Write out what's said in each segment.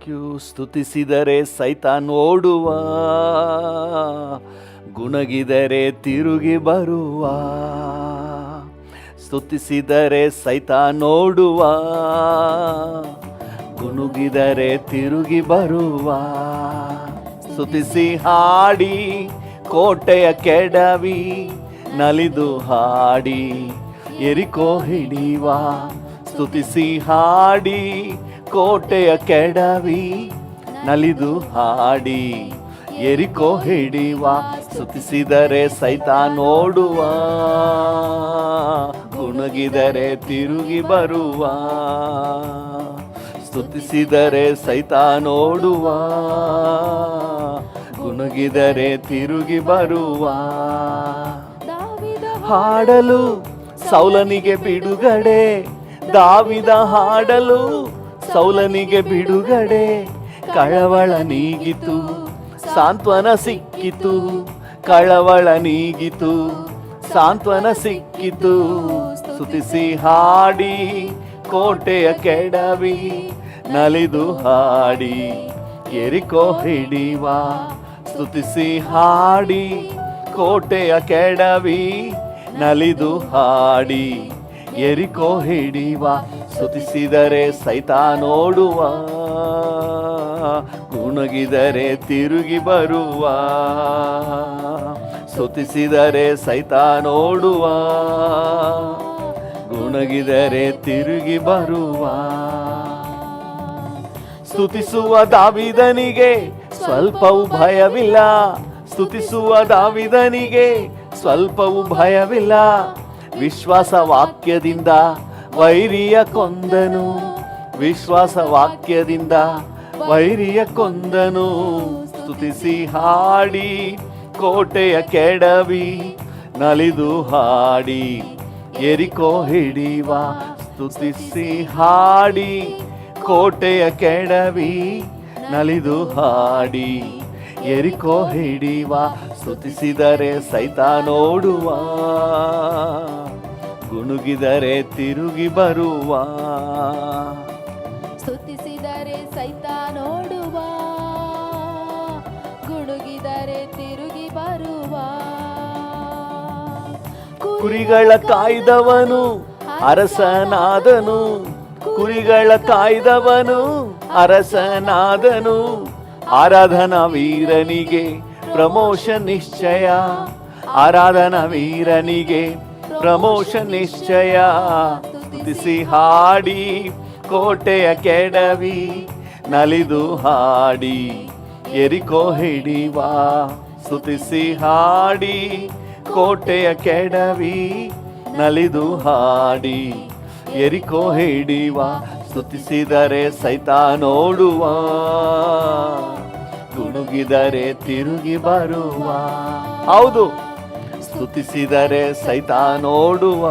ಸ್ತುತಿಸಿದರೆ ಸೈತಾನ್ ಓಡುವ, ಗುಣಗಿದರೆ ತಿರುಗಿ ಬರುವ. ಸ್ತುತಿಸಿದರೆ ಸೈತಾನ್ ಓಡುವ, ಗುಣಗಿದರೆ ತಿರುಗಿ ಬರುವ. ಸ್ತುತಿಸಿ ಹಾಡಿ ಕೋಟೆಯ ಕೆಡವಿ, ನಲಿದು ಹಾಡಿ ಎರಿಕೋ ಹಿಡಿಯುವ. ಸ್ತುತಿಸಿ ಹಾಡಿ ಕೋಟೆಯ ಕೆಡವಿ, ನಲಿದು ಹಾಡಿ ಎರಿಕೋ ಹಿಡಿಯುವ. ಸ್ತುತಿಸಿದರೆ ಸೈತಾನ್ ಓಡುವ, ಗುಣಗಿದರೆ ತಿರುಗಿ ಬರುವ. ಸ್ತುತಿಸಿದರೆ ಸೈತಾನ್ ಓಡುವ, ಗುಣಗಿದರೆ ತಿರುಗಿ ಬರುವ. ಹಾಡಲು ಸೌಲನಿಗೆ ಬಿಡುಗಡೆ, ದಾವಿದ ಹಾಡಲು ಸೌಲನಿಗೆ ಬಿಡುಗಡೆ. ಕಳವಳ ನೀಗಿತು, ಸಾಂತ್ವನ ಸಿಕ್ಕಿತು. ಕಳವಳ ನೀಗಿತು, ಸಾಂತ್ವನ ಸಿಕ್ಕಿತು. ಸ್ತುತಿಸಿ ಹಾಡಿ ಕೋಟೆಯ ಕೆಡವಿ, ನಲಿದು ಹಾಡಿ ಎರಿಕೋ ಹಿಡಿಯುವ. ಸ್ತುತಿಸಿ ಹಾಡಿ ಕೋಟೆಯ ಕೆಡವಿ, ನಲಿದು ಹಾಡಿ ಎರಿಕೋ ಹಿಡಿಯುವ. ಸ್ತುತಿಸಿದರೆ ಸೈತಾನ್ ಓಡುವ, ಗುಣಗಿದರೆ ತಿರುಗಿ ಬರುವ. ಸ್ತುತಿಸಿದರೆ ಸೈತಾನ್ ಓಡುವ, ಗುಣಗಿದರೆ ತಿರುಗಿ ಬರುವ. ಸ್ತುತಿಸುವ ದಾವಿದನಿಗೆ ಸ್ವಲ್ಪವೂ ಭಯವಿಲ್ಲ. ಸ್ತುತಿಸುವ ದಾವಿದನಿಗೆ ಸ್ವಲ್ಪವೂ ಭಯವಿಲ್ಲ. ವಿಶ್ವಾಸ ವಾಕ್ಯದಿಂದ ವೈರಿಯ ಕೊಂದನು, ವಿಶ್ವಾಸ ವಾಕ್ಯದಿಂದ ವೈರಿಯ ಕೊಂದನು. ಸ್ತುತಿಸಿ ಹಾಡಿ ಕೋಟೆಯ ಕೆಡವಿ, ನಲಿದು ಹಾಡಿ ಎರಿಕೋ ಹಿಡಿಯುವ. ಸ್ತುತಿಸಿ ಹಾಡಿ ಕೋಟೆಯ ಕೆಡವಿ, ನಲಿದು ಹಾಡಿ ಎರಿಕೋ ಹಿಡಿಯುವ. ಸ್ತುತಿಸಿದರೆ ಸೈತಾನ್ ಓಡುವ, ಗುಣುಗಿದರೆ ತಿರುಗಿ ಬರುವ. ಸ್ತುತಿಸಿದರೆ ಸೈತಾನ್ ಓಡುವ, ಗುಣುಗಿದರೆ ತಿರುಗಿ ಬರುವ. ಕುರಿಗಳ ಕಾಯ್ದವನು ಅರಸನಾದನು, ಕುರಿಗಳ ಕಾಯ್ದವನು ಅರಸನಾದನು. ಆರಾಧನಾ ವೀರನಿಗೆ ಪ್ರಮೋಷನ್ ನಿಶ್ಚಯ, ಆರಾಧನಾ ವೀರನಿಗೆ ಪ್ರಮೋಷನ್ ನಿಶ್ಚಯ. ಸ್ತುತಿಸಿ ಹಾಡಿ ಕೋಟೆಯ ಕೆಡವಿ, ನಲಿದು ಹಾಡಿ ಎರಿಕೋ ಹಿಡಿಯುವ. ಸ್ತುತಿಸಿ ಹಾಡಿ ಕೋಟೆಯ ಕೆಡವಿ, ನಲಿದು ಹಾಡಿ ಎರಿಕೋ ಹಿಡಿಯುವ. ಸ್ತುತಿಸಿದರೆ ಸೈತಾನ್ ಓಡುವ, ಗುಣುಗಿದರೆ ತಿರುಗಿ ಬರುವ. ಹೌದು, ಸ್ತುತಿಸಿದರೆ ಸೈತಾನ್ ಓಡುವ,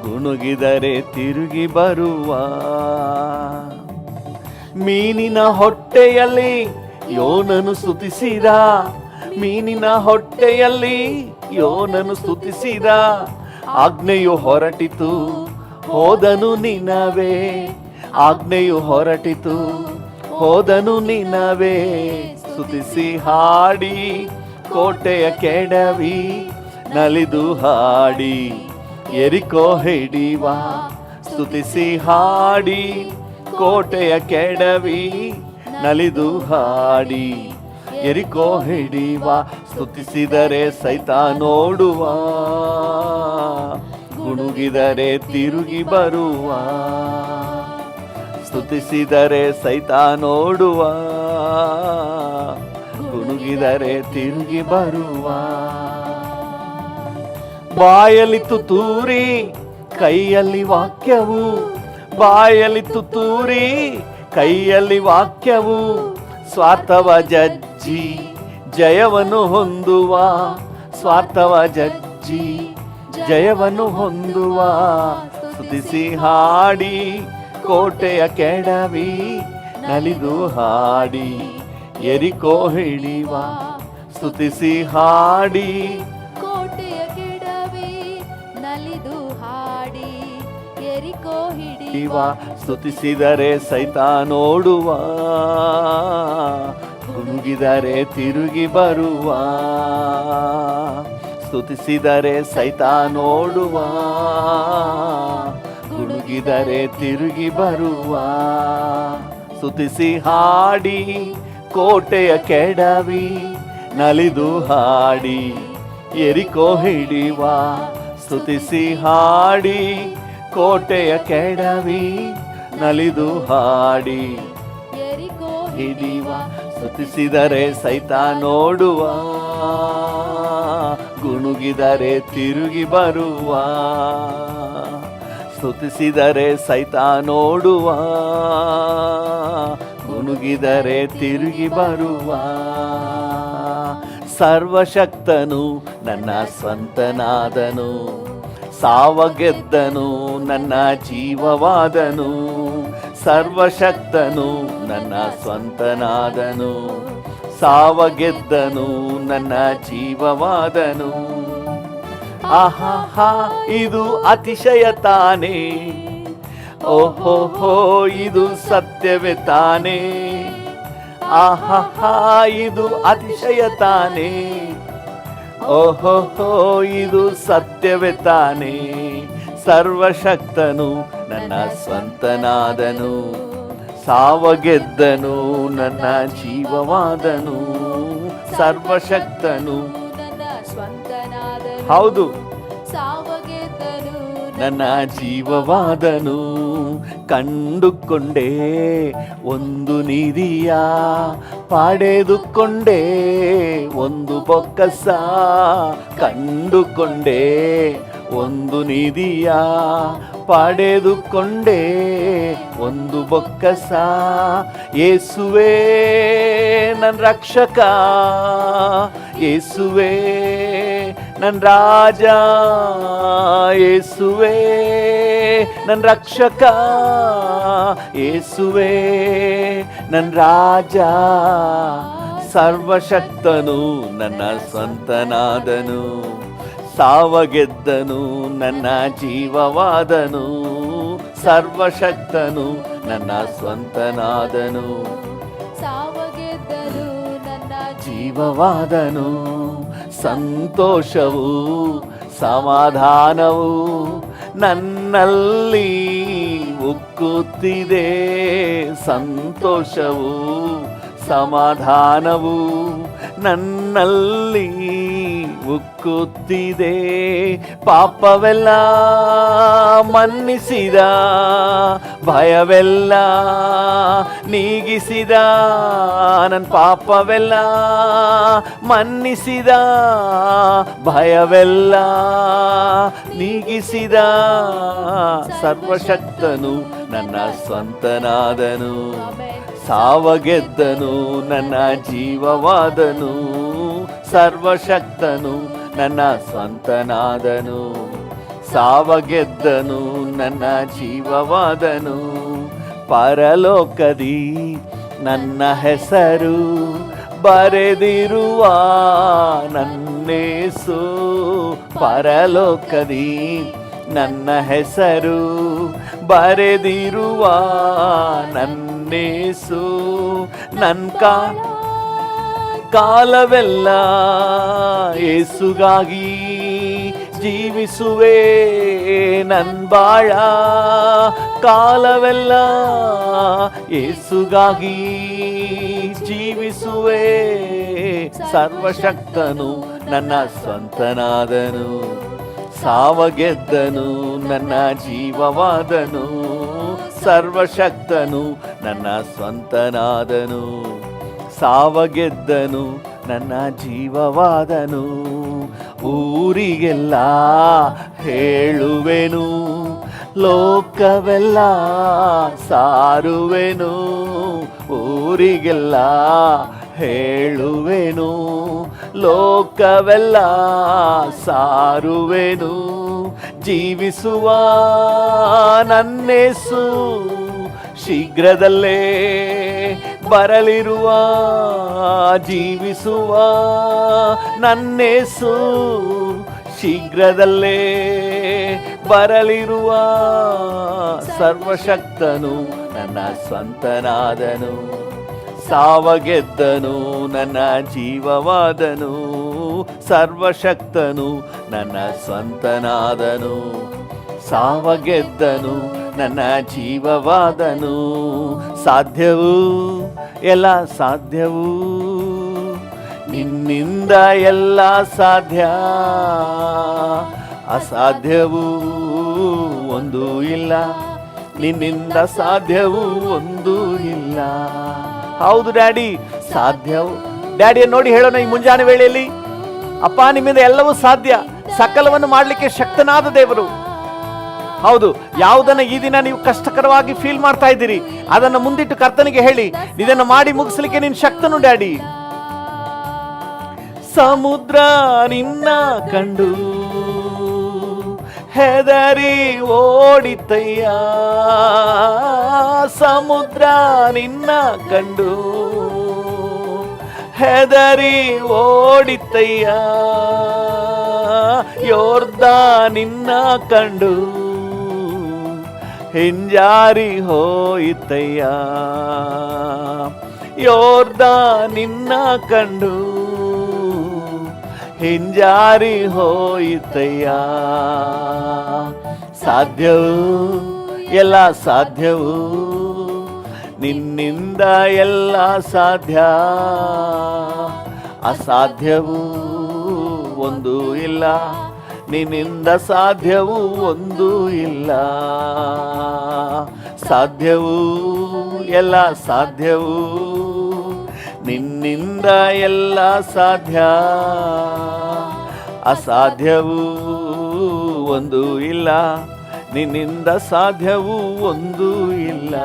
ಗುಣುಗಿದರೆ ತಿರುಗಿ ಬರುವ. ಮೀನಿನ ಹೊಟ್ಟೆಯಲ್ಲಿ ಯೋನನು ಸ್ತುತಿಸಿದ, ಮೀನಿನ ಹೊಟ್ಟೆಯಲ್ಲಿ ಯೋನನು ಸ್ತುತಿಸಿದ. ಆಜ್ಞೆಯು ಹೊರಟಿತು, ಹೋದನು ನಿನವೇ. ಆಜ್ಞೆಯು ಹೊರಟಿತು, ಹೋದನು ನಿನವೇ. ಸ್ತುತಿಸಿ ಹಾಡಿ ಕೋಟೆಯ ಕೆಡವಿ, ನಲಿದು ಹಾಡಿ ಎರಿಕೋ ಹಿಡಿಯುವ. ಸ್ತುತಿಸಿ ಹಾಡಿ ಕೋಟೆಯ ಕೆಡವಿ, ನಲಿದು ಹಾಡಿ ಎರಿಕೋ ಹಿಡಿಯುವ. ಸ್ತುತಿಸಿದರೆ ಸೈತಾನ್ ಓಡುವ, ಗುಣುಗಿದರೆ ತಿರುಗಿ ಬರುವ. ಸ್ತುತಿಸಿದರೆ ಸೈತಾನ್ ಓಡುವ, ಗುಣುಗಿದರೆ ತಿರುಗಿ ಬರುವ. ಬಾಯಲ್ಲಿ ತುತ್ತೂರಿ ಕೈಯಲ್ಲಿ ವಾಕ್ಯವು, ಬಾಯಲ್ಲಿ ತುತ್ತೂರಿ ಕೈಯಲ್ಲಿ ವಾಕ್ಯವು. ಸ್ವಾರ್ಥವ ಜಜ್ಜಿ ಜಯವನ್ನು ಹೊಂದುವ, ಸ್ವಾರ್ಥವ ಜಜ್ಜಿ ಜಯವನ್ನು ಹೊಂದುವ. ಸ್ತುತಿಸಿ ಹಾಡಿ ಕೋಟೆಯ ಕೆಡವಿ, ನಲಿದು ಹಾಡಿ ಎರಿಕೋ ಹಿಡಿಯುವ. ಸ್ತುತಿಸಿ ಹಾಡಿ ಕೋಟೆಯ ಕೆಡವಿ, ನಲಿದು ಹಾಡಿ ಎರಿಕೋ ಹಿಡಿಯುವ. ಇವ ಸ್ತುತಿಸಿದರೆ ಸೈತಾನೋಡುವ, ಗುನುಗಿದರೆ ತಿರುಗಿ ಬರುವ. ಸ್ತುತಿಸಿದರೆ ಸೈತಾನೋಡುವ, ಗುನುಗಿದರೆ ತಿರುಗಿ ಬರುವ. ಸ್ತುತಿಸಿ ಹಾಡಿ ಕೋಟೆಯ ಕೆಡವಿ, ನಲಿದು ಹಾಡಿ ಎರಿಕೋ ಹಿಡಿವ. ಸ್ತುತಿಸಿ ಹಾಡಿ ಕೋಟೆಯ ಕೆಡವಿ, ನಲಿದು ಹಾಡಿ ಎರಿಕೋ ಹಿಡಿವ. ಸ್ತುತಿಸಿದರೆ ಸೈತಾನೋಡುವ, ಗುನುಗಿದರೆ ತಿರುಗಿ ಬರುವ. ಸ್ತುತಿಸಿದರೆ ಸೈತಾನೋಡುವ, ಗುನುಗಿದರೆ ತಿರುಗಿ ಬರುವ. ಸರ್ವಶಕ್ತನು ನನ್ನ ಸ್ವಂತನಾದನು, ಸಾವ ಗೆದ್ದನು ನನ್ನ ಜೀವವಾದನು. ಸರ್ವಶಕ್ತನು ನನ್ನ ಸ್ವಂತನಾದನು, ಸಾವ ಗೆದ್ದನು ನನ್ನ ಜೀವವಾದನು. ಆಹಾ ಇದು ಅತಿಶಯ ತಾನೇ, ಓಹೋ ಇದು ಸತ್ಯವೇ ತಾನೇ. ಆಹಾ ಇದು ಅತಿಶಯ ತಾನೇ, ಓಹೋ ಇದು ಸತ್ಯವೇ ತಾನೇ. ಸರ್ವಶಕ್ತನು ನನ್ನ ಸ್ವಂತನಾದನು, ಸಾವ ಗೆದ್ದನು ನನ್ನ ಜೀವವಾದನು. ಸರ್ವಶಕ್ತನು ನನ್ನ ಸ್ವಂತನಾದನು, ಹೌದು, ಸಾವ ಗೆದ್ದನು ನನ್ನ ಜೀವವಾದನು. ಕಂಡುಕೊಂಡೆ ಒಂದು ನಿಧಿಯ, ಪಡೆದುಕೊಂಡೆ ಒಂದು ಬೊಕ್ಕಸ. ಕಂಡುಕೊಂಡೆ ಒಂದು ನಿಧಿಯ, ಪಡೆದುಕೊಂಡೆ ಒಂದು ಬೊಕ್ಕಸ. ಯೇಸುವೇ ನನ್ನ ರಕ್ಷಕ, ಯೇಸುವೇ ನನ್ನ ರಾಜ, ಯೇಸುವೇ ನನ್ನ ರಕ್ಷಕ, ಯೇಸುವೇ ನನ್ನ ರಾಜ. ಸರ್ವಶಕ್ತನು ನನ್ನ ಸ್ವಂತನಾದನು, ಸಾವ ಗೆದ್ದನು ನನ್ನ ಜೀವವಾದನು. ಸರ್ವಶಕ್ತನು ನನ್ನ ಸ್ವಂತನಾದನು, ಸಾವ ಗೆದ್ದನು ನನ್ನ ಜೀವವಾದನು. ಸಂತೋಷವು ಸಮಾಧಾನವು ನನ್ನಲ್ಲಿ ಉಕ್ಕುತ್ತಿದೆ. ಸಂತೋಷವು ಸಮಾಧಾನವು ನನ್ನಲ್ಲಿ ಉಕ್ಕುತ್ತಿದೆ. ಪಾಪವೆಲ್ಲ ಮನ್ನಿಸಿದ, ಭಯವೆಲ್ಲ ನೀಗಿಸಿದ. ನನ್ನ ಪಾಪವೆಲ್ಲ ಮನ್ನಿಸಿದ, ಭಯವೆಲ್ಲ ನೀಗಿಸಿದ. ಸರ್ವಶಕ್ತನು ನನ್ನ ಸ್ವಂತನಾದನು, ಸಾವ ಗೆದ್ದನು ನನ್ನ ಜೀವವಾದನು. ಸರ್ವಶಕ್ತನು ನನ್ನ ಸ್ವಂತನಾದನು, ಸಾವ ಗೆದ್ದನು ನನ್ನ ಜೀವವಾದನು. ಪರಲೋಕದಿ ನನ್ನ ಹೆಸರು ಬರೆದಿರುವ ನನ್ನೇಸು, ಪರಲೋಕದಿ ನನ್ನ ಹೆಸರು ಬರೆದಿರುವ ನನ್ನೇಸು. ನನ್ನ ಕಾಲವೆಲ್ಲ ಯೇಸುಗಾಗಿ ಜೀವಿಸುವೆ. ನನ್ ಬಾಳ ಕಾಲವೆಲ್ಲ ಯೇಸುಗಾಗಿ ಜೀವಿಸುವೆ. ಸರ್ವಶಕ್ತನು ನನ್ನ ಸ್ವಂತನಾದನು, ಸಾವ ಗೆದ್ದನು ನನ್ನ ಜೀವವಾದನು. ಸರ್ವಶಕ್ತನು ನನ್ನ ಸ್ವಂತನಾದನು, ಸಾವ ಗೆದ್ದನು ನನ್ನ ಜೀವವಾದನು. ಊರಿಗೆಲ್ಲ ಹೇಳುವೆನು, ಲೋಕವೆಲ್ಲ ಸಾರುವೆನು. ಊರಿಗೆಲ್ಲ ಹೇಳುವೆನು, ಲೋಕವೆಲ್ಲ ಸಾರುವೆನು. ಜೀವಿಸುವ ನನ್ನೇಸು ಶೀಘ್ರದಲ್ಲೇ ಬರಲಿರುವ. ಜೀವಿಸುವ ನನ್ನೇಸು ಶೀಘ್ರದಲ್ಲೇ ಬರಲಿರುವ ಸರ್ವಶಕ್ತನು ನನ್ನ ಸ್ವಂತನಾದನು. ಸಾವ ಗೆದ್ದನು ನನ್ನ ಜೀವವಾದನು. ಸರ್ವಶಕ್ತನು ನನ್ನ ಸ್ವಂತನಾದನು. ಸಾವ ಗೆದ್ದನು ನನ್ನ ಜೀವವಾದನು. ಸಾಧ್ಯವು ಎಲ್ಲ ಸಾಧ್ಯವು, ನಿನ್ನಿಂದ ಎಲ್ಲ ಸಾಧ್ಯ. ಅಸಾಧ್ಯವು ಒಂದು ಇಲ್ಲ, ನಿನ್ನಿಂದ ಸಾಧ್ಯವು ಒಂದು ಇಲ್ಲ. ಹೌದು ಡ್ಯಾಡಿ, ಸಾಧ್ಯವು. ಡ್ಯಾಡಿಯನ್ನು ನೋಡಿ ಹೇಳೋಣ ಈ ಮುಂಜಾನೆ ವೇಳೆಯಲ್ಲಿ, ಅಪ್ಪ ನಿಮ್ಮಿಂದ ಎಲ್ಲವೂ ಸಾಧ್ಯ, ಸಕಲವನ್ನು ಮಾಡಲಿಕ್ಕೆ ಶಕ್ತನಾದ ದೇವರು. ಹೌದು, ಯಾವುದನ್ನ ಈ ದಿನ ನೀವು ಕಷ್ಟಕರವಾಗಿ ಫೀಲ್ ಮಾಡ್ತಾ ಇದ್ದೀರಿ ಅದನ್ನು ಮುಂದಿಟ್ಟು ಕರ್ತನಿಗೆ ಹೇಳಿ, ಇದನ್ನು ಮಾಡಿ ಮುಗಿಸ್ಲಿಕ್ಕೆ ನೀನು ಶಕ್ತನು ಡ್ಯಾಡಿ. ಸಮುದ್ರ ನಿನ್ನ ಕಂಡು ಹೆದರಿ ಓಡಿತಯ್ಯ. ಸಮುದ್ರ ನಿನ್ನ ಕಂಡು ಹೆದರಿ ಓಡಿತಯ್ಯ. ಯೋರ್ದಾನ್ ನಿನ್ನ ಕಂಡು ಹಿಂಜಾರಿ ಹೋಯಿತಯ್ಯ. ಯೋರ್ದಾನ್ ನಿನ್ನ ಕಂಡು ಹಿಂಜಾರಿ ಹೋಯಿತಯ್ಯ. ಸಾಧ್ಯವು ಎಲ್ಲ ಸಾಧ್ಯವು, ನಿನ್ನಿಂದ ಎಲ್ಲ ಸಾಧ್ಯ. ಅಸಾಧ್ಯವು ಒಂದು ಇಲ್ಲ, ನಿನ್ನಿಂದ ಸಾಧ್ಯವು ಒಂದು ಇಲ್ಲ. ಸಾಧ್ಯವು ಎಲ್ಲ ಸಾಧ್ಯವು, ನಿನ್ನಿಂದ ಎಲ್ಲ ಸಾಧ್ಯ. ಅಸಾಧ್ಯವು ಒಂದು ಇಲ್ಲ, ನಿನ್ನಿಂದ ಸಾಧ್ಯವು ಒಂದು ಇಲ್ಲ.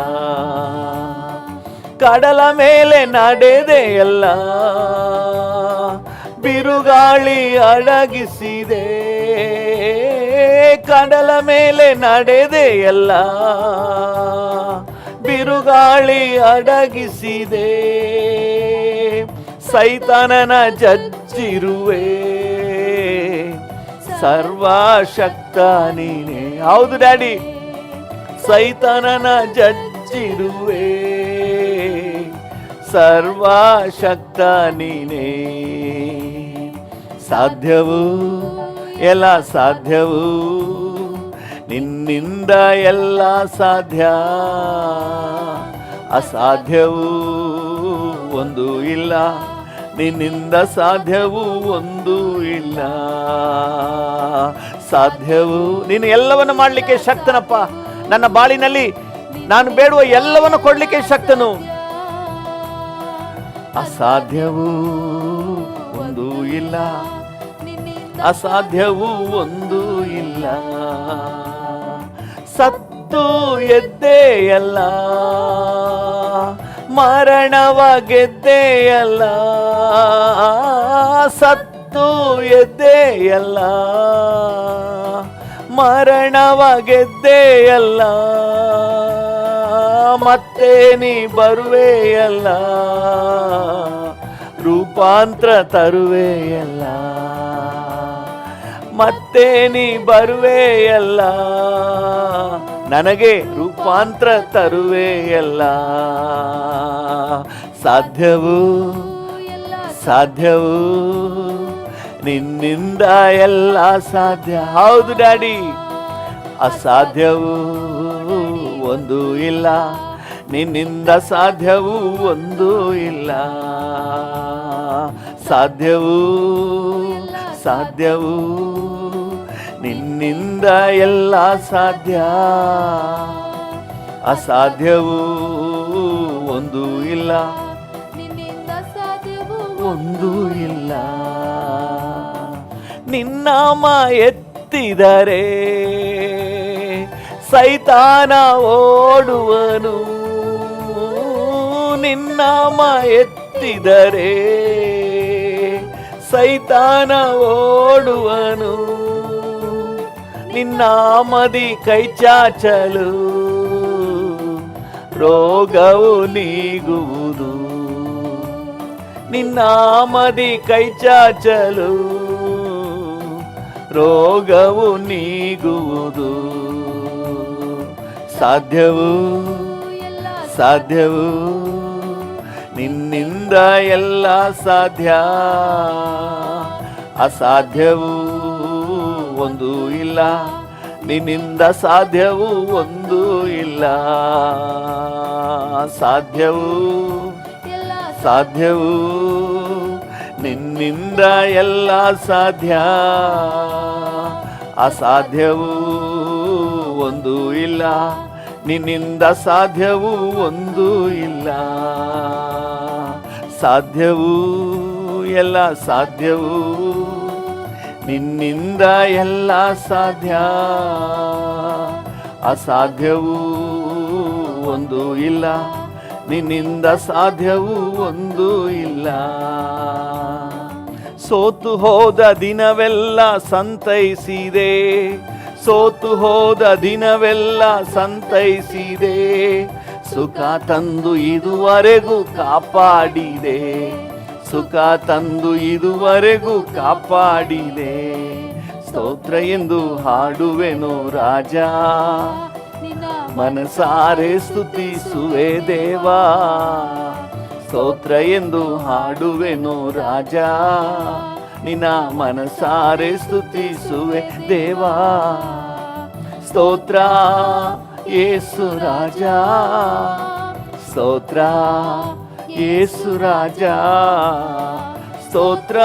ಕಡಲ ಮೇಲೆ ನಡೆದೆಯಲ್ಲ, ಬಿರುಗಾಳಿ ಅಡಗಿಸಿದೆ. ಕಡಲ ಮೇಲೆ ನಡೆದೆಯಲ್ಲ, ಬಿರುಗಾಳಿ ಅಡಗಿಸಿದೆ. ಸೈತಾನನ ಜಜ್ಜಿರುವೆ, ಸರ್ವಶಕ್ತ ನೀನೇ. ಹೌದು ಡ್ಯಾಡಿ, ಸೈತಾನನ ಜಜ್ಜಿರುವೆ, ಸರ್ವಶಕ್ತ ನೀನೇ. ಸಾಧ್ಯವು ಎಲ್ಲ ಸಾಧ್ಯವು, ನಿನ್ನಿಂದ ಎಲ್ಲ ಸಾಧ್ಯ. ಅಸಾಧ್ಯವು ಒಂದು ಇಲ್ಲ, ನಿನ್ನಿಂದ ಸಾಧ್ಯವು ಒಂದು ಇಲ್ಲ. ಸಾಧ್ಯವು, ನೀನು ಎಲ್ಲವನ್ನು ಮಾಡಲಿಕ್ಕೆ ಶಕ್ತನಪ್ಪ. ನನ್ನ ಬಾಳಿನಲ್ಲಿ ನಾನು ಬೇಡುವ ಎಲ್ಲವನ್ನು ಕೊಡಲಿಕ್ಕೆ ಶಕ್ತನು. ಅಸಾಧ್ಯವು ಒಂದು ಇಲ್ಲ, ಅಸಾಧ್ಯವು ಒಂದು ಇಲ್ಲ. ಸತ್ತು ಎದ್ದೆಯಲ್ಲ, ಮರಣವ ಗೆದ್ದೆಯಲ್ಲ. ಸತ್ತು ಎದ್ದೆಯಲ್ಲ, ಮರಣವ ಗೆದ್ದೆಯಲ್ಲ. ಮತ್ತೆ ನೀ ಬರುವೆಯಲ್ಲ, ರೂಪಾಂತರ ತರುವೆಯಲ್ಲ. ಮತ್ತೆ ನೀ ಬರುವೆಯಲ್ಲ, ನನಗೆ ರೂಪಾಂತರ ತರುವೆಯಲ್ಲ. ಸಾಧ್ಯವು ಸಾಧ್ಯವು, ನಿನ್ನಿಂದ ಎಲ್ಲ ಸಾಧ್ಯ. ಹೌದು ಡ್ಯಾಡಿ, ಅಸಾಧ್ಯವು ಒಂದು ಇಲ್ಲ, ನಿನ್ನಿಂದ ಸಾಧ್ಯವು ಒಂದು ಇಲ್ಲ. ಸಾಧ್ಯವು ಸಾಧ್ಯವು, ನಿನ್ನಿಂದ ಎಲ್ಲ ಸಾಧ್ಯ. ಅಸಾಧ್ಯವು ಒಂದು ಇಲ್ಲ, ನಿನ್ನಿಂದ ಸಾಧ್ಯವು ಒಂದು ಇಲ್ಲ. ನಿನ್ನಾಮ ಎತ್ತಿದರೆ ಸೈತಾನ ಓಡುವನು. ನಿನ್ನಾಮ ಎತ್ತಿದರೆ ಸೈತಾನ ಓಡುವನು. ನಿನ್ನಾಮದಿ ಕೈ ಚಾಚಲು ರೋಗವು ನೀಗುವುದು. ನಿನ್ನಾಮದಿ ಕೈ ಚಾಚಲು ರೋಗವು ನೀಗುವುದು. ಸಾಧ್ಯವು ಎಲ್ಲ ಸಾಧ್ಯವು ನಿನ್ನಿಂದ ಎಲ್ಲ ಸಾಧ್ಯ, ಅಸಾಧ್ಯವು ಒಂದು ಇಲ್ಲ, ನಿನ್ನಿಂದ ಸಾಧ್ಯವು ಒಂದು ಇಲ್ಲ. ಸಾಧ್ಯವು ಎಲ್ಲ ಸಾಧ್ಯವು ನಿನ್ನಿಂದ ಎಲ್ಲ ಸಾಧ್ಯ, ಅಸಾಧ್ಯವು ಒಂದು ಇಲ್ಲ, ನಿನ್ನಿಂದ ಸಾಧ್ಯವು ಒಂದು ಇಲ್ಲ. ಸಾಧ್ಯವು ಎಲ್ಲ ಸಾಧ್ಯವು ನಿನ್ನಿಂದ ಎಲ್ಲ ಸಾಧ್ಯ, ಅಸಾಧ್ಯವು ಒಂದು ಇಲ್ಲ, ನಿನ್ನಿಂದ ಸಾಧ್ಯವು ಒಂದು ಇಲ್ಲ. ಸೋತು ಹೋದ ದಿನವೆಲ್ಲ ಸಂತೈಸಿದೆ, ಸೋತು ಹೋದ ದಿನವೆಲ್ಲ ಸಂತೈಸಿದೆ, ಸುಖ ತಂದು ಇದುವರೆಗೂ ಕಾಪಾಡಿದೆ, ಸುಖ ತಂದು ಇದುವರೆಗೂ ಕಾಪಾಡಿದೆ. ಸ್ತೋತ್ರ ಎಂದು ಹಾಡುವೆನು ರಾಜ, ನಿನ್ನ ಮನಸಾರೆ ಸ್ತುತಿಸುವೆ ದೇವಾ. ಸ್ತೋತ್ರ ಎಂದು ಹಾಡುವೆನು ರಾಜ, ನಿನ್ನ ಮನಸಾರೆ ಸ್ತುತಿಸುವೆ ದೇವಾ. ಸ್ತೋತ್ರ ಯೇಸು ರಾಜ, ಸ್ತೋತ್ರ ಯೇಸು ರಾಜ, ಸ್ತೋತ್ರ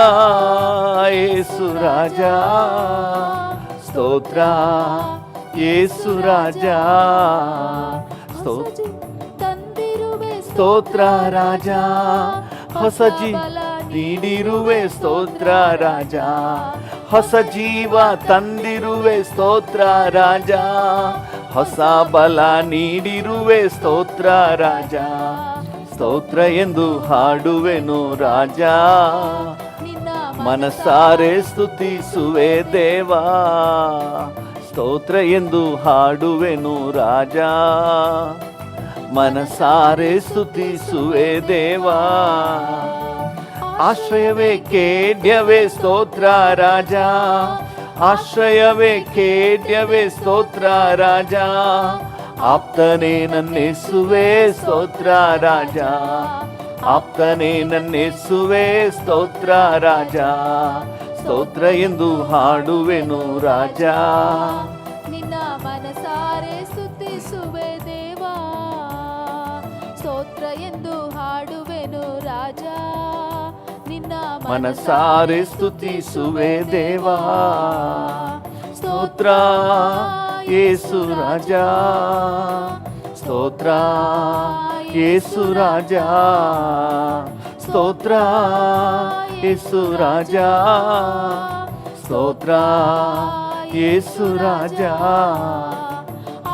ಯೇಸು ರಾಜ, ಸ್ತೋತ್ರ ಯೇಸು ರಾಜ. ಸ್ತೋತ್ರ ತಂದಿರುವೆ ಸ್ತೋತ್ರ ರಾಜ, ಹೊಸ ನೀಡಿರುವೆ ಸ್ತೋತ್ರ ರಾಜ, ಹೊಸ ಜೀವ ತಂದಿರುವೆ ಸ್ತೋತ್ರ ರಾಜ, ಹೊಸ ಬಲ ನೀಡಿರುವೆ ಸ್ತೋತ್ರ ರಾಜ. ಸ್ತೋತ್ರ ಎಂದು ಹಾಡುವೆನು ರಾಜ, ನಿನ್ನ ಮನಸಾರೆ ಸ್ತುತಿಸುವೆ ದೇವಾ. ಸ್ತೋತ್ರ ಎಂದು ಹಾಡುವೆನು ರಾಜ, ಮನಸಾರೆ ಸ್ತುತಿಸುವೆ ದೇವಾ. ಆಶ್ರಯವೇ ಖೇಡ್ಯವೇ ಸ್ತೋತ್ರ ರಾಜ, ಆಶ್ರಯವೇ ಖೇಡ್ಯವೇ ಸ್ತೋತ್ರ ರಾಜ, ಆಪ್ತನೇ ನನ್ನೆಸುವೆ ಸ್ತೋತ್ರ ರಾಜ, ಆಪ್ತನೇ ನನ್ನೆಸುವೆ ಸ್ತೋತ್ರ ರಾಜ. ಸ್ತೋತ್ರ ಎಂದು ಹಾಡುವೆನು ರಾಜ, ನಿನ್ನ ಮನಸಾರೆ ಸ್ತುತಿಸುವೆ ದೇವಾ. ಸ್ತೋತ್ರ ಎಂದು ಹಾಡುವೆನು ರಾಜ, ನಿನ್ನ ಮನಸಾರೆ ಸ್ತುತಿಸುವೆ ದೇವಾ. ಸ್ತೋತ್ರ ಯೇಸು ರಾಜ, ಸ್ತೋತ್ರ ಯೇಸು ರಾಜ, ಸ್ತೋತ್ರ ಯೇಸು ರಾಜ, ಸ್ತೋತ್ರ ಯೇಸು ರಾಜ.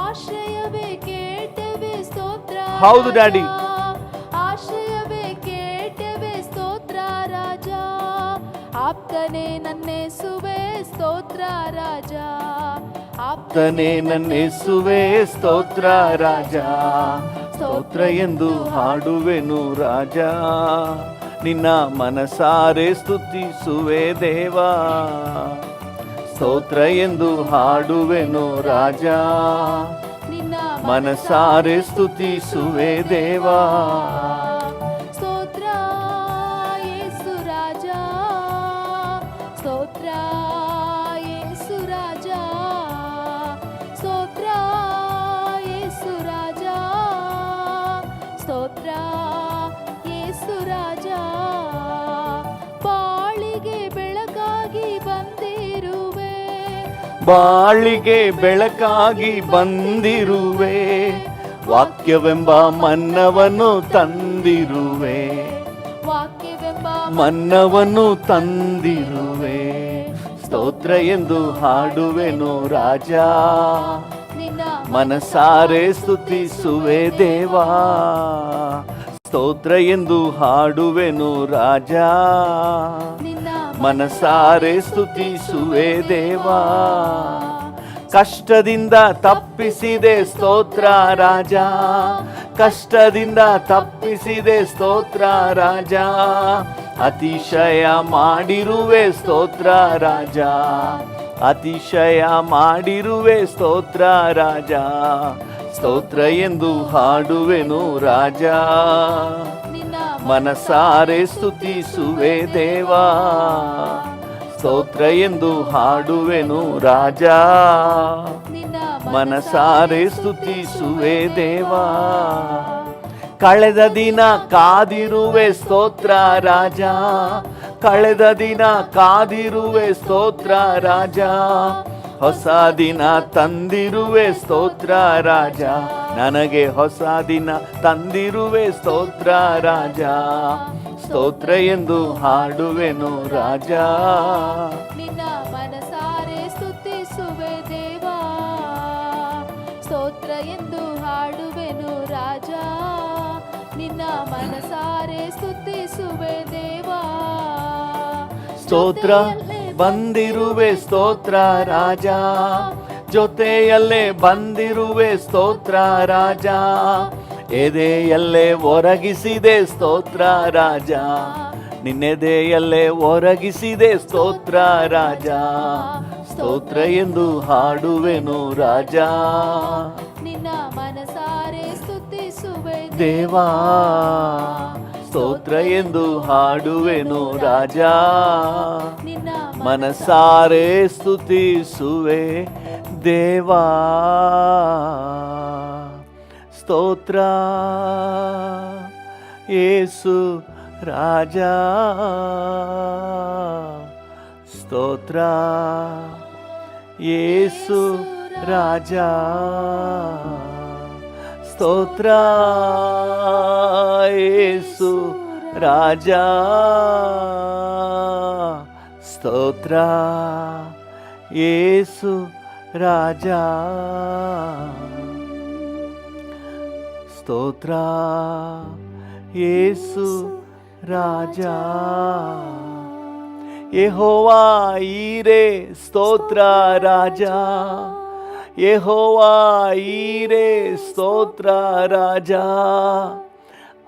ಆಶ್ರಯವೇ ಕೇಟವೇ ಸ್ತೋತ್ರ. ಹೌದು ಡ್ಯಾಡಿ. ಆಶ್ರಯವೇ ಕೇಟವೇ ಸ್ತೋತ್ರ ರಾಜ, ಆಪ್ತನೇ ನನ್ನೆಸುವೆ ಸ್ತೋತ್ರ ರಾಜ, ಆಪ್ತನೇ ನನ್ನೆಸುವೆ ಸ್ತೋತ್ರ ರಾಜ. ಸ್ತೋತ್ರ ಎಂದು ಹಾಡುವೆನು ರಾಜ, ನಿನ್ನ ಮನಸಾರೆ ಸ್ತುತಿಸುವೆ ದೇವಾ. ಸ್ತೋತ್ರ ಎಂದು ಹಾಡುವೆನು ರಾಜ, ನಿನ್ನ ಮನಸಾರೆ ಸ್ತುತಿಸುವೆ ದೇವಾ. ಸ್ತೋತ್ರ ಯೇಸು ರಾಜ, ಸ್ತೋತ್ರ ಯೇಸು ರಾಜ, ಸ್ತೋತ್ರ ಯೇಸು ರಾಜ, ಸ್ತೋತ್ರ ಯೇಸು ರಾಜ. ಬಾಳಿಗೆ ಬೆಳಕಾಗಿ ಬಂದಿರುವೆ, ಬಾಳಿಗೆ ಬೆಳಕಾಗಿ ಬಂದಿರುವೆ, ವಾಕ್ಯವೆಂಬ ಮನ್ನವನ್ನು ತಂದಿರುವೆ, ವಾಕ್ಯವೆಂಬ ಮನ್ನವನ್ನು ತಂದಿರುವೆ. ಸ್ತೋತ್ರ ಎಂದು ಹಾಡುವೆನು ರಾಜ, ನಿನ್ನ ಮನಸಾರೆ ಸ್ತುತಿಸುವೆ ದೇವಾ. ಸ್ತೋತ್ರ ಎಂದು ಹಾಡುವೆನು ರಾಜ, ನಿನ್ನ ಮನಸಾರೆ ಸ್ತುತಿಸುವೆ ದೇವಾ. ಕಷ್ಟದಿಂದ ತಪ್ಪಿಸಿದೆ ಸ್ತೋತ್ರ ರಾಜ, ಕಷ್ಟದಿಂದ ತಪ್ಪಿಸಿದೆ ಸ್ತೋತ್ರ ರಾಜ, ಅತಿಶಯ ಮಾಡಿರುವೆ ಸ್ತೋತ್ರ ರಾಜ, ಅತಿಶಯ ಮಾಡಿರುವೆ ಸ್ತೋತ್ರ ರಾಜ, ಸ್ತೋತ್ರ ಎಂದು ಹಾಡುವೆನು ರಾಜ, ನಿನ್ನ ಮನಸಾರೆ ಸ್ತುತಿಸುವೆ ದೇವಾ, ಸ್ತೋತ್ರ ಎಂದು ಹಾಡುವೆನು ರಾಜ, ನಿನ್ನ ಮನಸಾರೆ ಸ್ತುತಿಸುವೆ ದೇವಾ. ಕಳೆದ ದಿನ ಕಾದಿರುವೆ ಸ್ತೋತ್ರ ರಾಜ, ಕಳೆದ ದಿನ ಕಾದಿರುವೆ ಸ್ತೋತ್ರ ರಾಜ, ಹೊಸ ದಿನ ತಂದಿರುವೆ ಸ್ತೋತ್ರ ರಾಜ, ನನಗೆ ಹೊಸ ದಿನ ತಂದಿರುವೆ ಸ್ತೋತ್ರ ರಾಜ, ಸ್ತೋತ್ರ ಎಂದು ಹಾಡುವೆನು ರಾಜ, ನಿನ್ನ ಮನಸಾರೆ ಸ್ತುತಿಸುವೆ ದೇವಾ, ಸ್ತೋತ್ರ ಎಂದು ಹಾಡುವೆನು ರಾಜ, ನಿನ್ನ ಮನಸಾರೆ ಸ್ತುತಿಸುವೆ ದೇವಾ. ಸ್ತೋತ್ರ ಬಂದಿರುವೆ ಸ್ತೋತ್ರ ರಾಜ, ಜೊತೆಯಲ್ಲೇ ಬಂದಿರುವೆ ಸ್ತೋತ್ರ ರಾಜ, ಎದೆಯಲ್ಲೇ ಒರಗಿಸಿದೆ ಸ್ತೋತ್ರ ರಾಜ, ನಿನ್ನೆದೆಯಲ್ಲೇ ಒರಗಿಸಿದೆ ಸ್ತೋತ್ರ ರಾಜ, ಸ್ತೋತ್ರ ಎಂದು ಹಾಡುವೆನು ರಾಜ, ನಿನ್ನ ಮನಸಾರೆ ಸ್ತುತಿಸುವೆ ದೇವಾ, ಸ್ತೋತ್ರ ಎಂದು ಹಾಡುವೆನು ರಾಜ, ನಿನ್ನ ಮನಸಾರೆ ಸ್ತುತಿಸುವೆ ದೇವಾ. ಸ್ತೋತ್ರ ಯೇಸು ರಾಜ, ಸ್ತೋತ್ರ ಯೇಸು ರಾಜ, ಸ್ತೋತ್ರ ಯೇಸು ರಾಜ, ಸ್ತೋತ್ರ ಯೇಸು ರಾಜ, ಸ್ತೋತ್ರ ಯೇಸು ರಾಜ. ಯೆಹೋವಾ ಈರೆ ಸ್ತೋತ್ರ ರಾಜ, ಯೆಹೋವಾ ಈರೆ ಸ್ತೋತ್ರ ರಾಜ,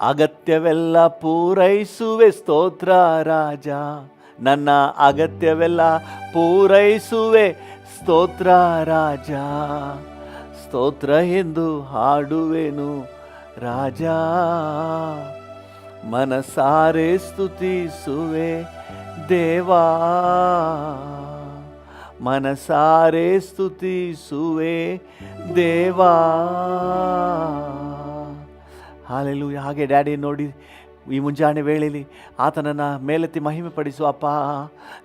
ಅಗತ್ಯವೆಲ್ಲ ಪೂರೈಸುವೆ ಸ್ತೋತ್ರ ರಾಜ, ನನ್ನ ಅಗತ್ಯವೆಲ್ಲ ಪೂರೈಸುವೆ ಸ್ತೋತ್ರ ರಾಜ, ಸ್ತೋತ್ರ ಎಂದು ಹಾಡುವೆನು ರಾಜ, ಮನಸಾರೆ ಸ್ತುತಿಸುವೆ ದೇವಾ, ಮನಸಾರೆ ಸ್ತುತಿಸುವೆ ದೇವಾ. ಹಾಲೆಲೂಯ. ಹಾಗೆ ಡ್ಯಾಡಿ ನೋಡಿ ಈ ಮುಂಜಾನೆ ವೇಳೆಯಲ್ಲಿ ಆತನನ್ನು ಮೇಲೆತ್ತಿ ಮಹಿಮೆ ಪಡಿಸು. ಅಪ್ಪ,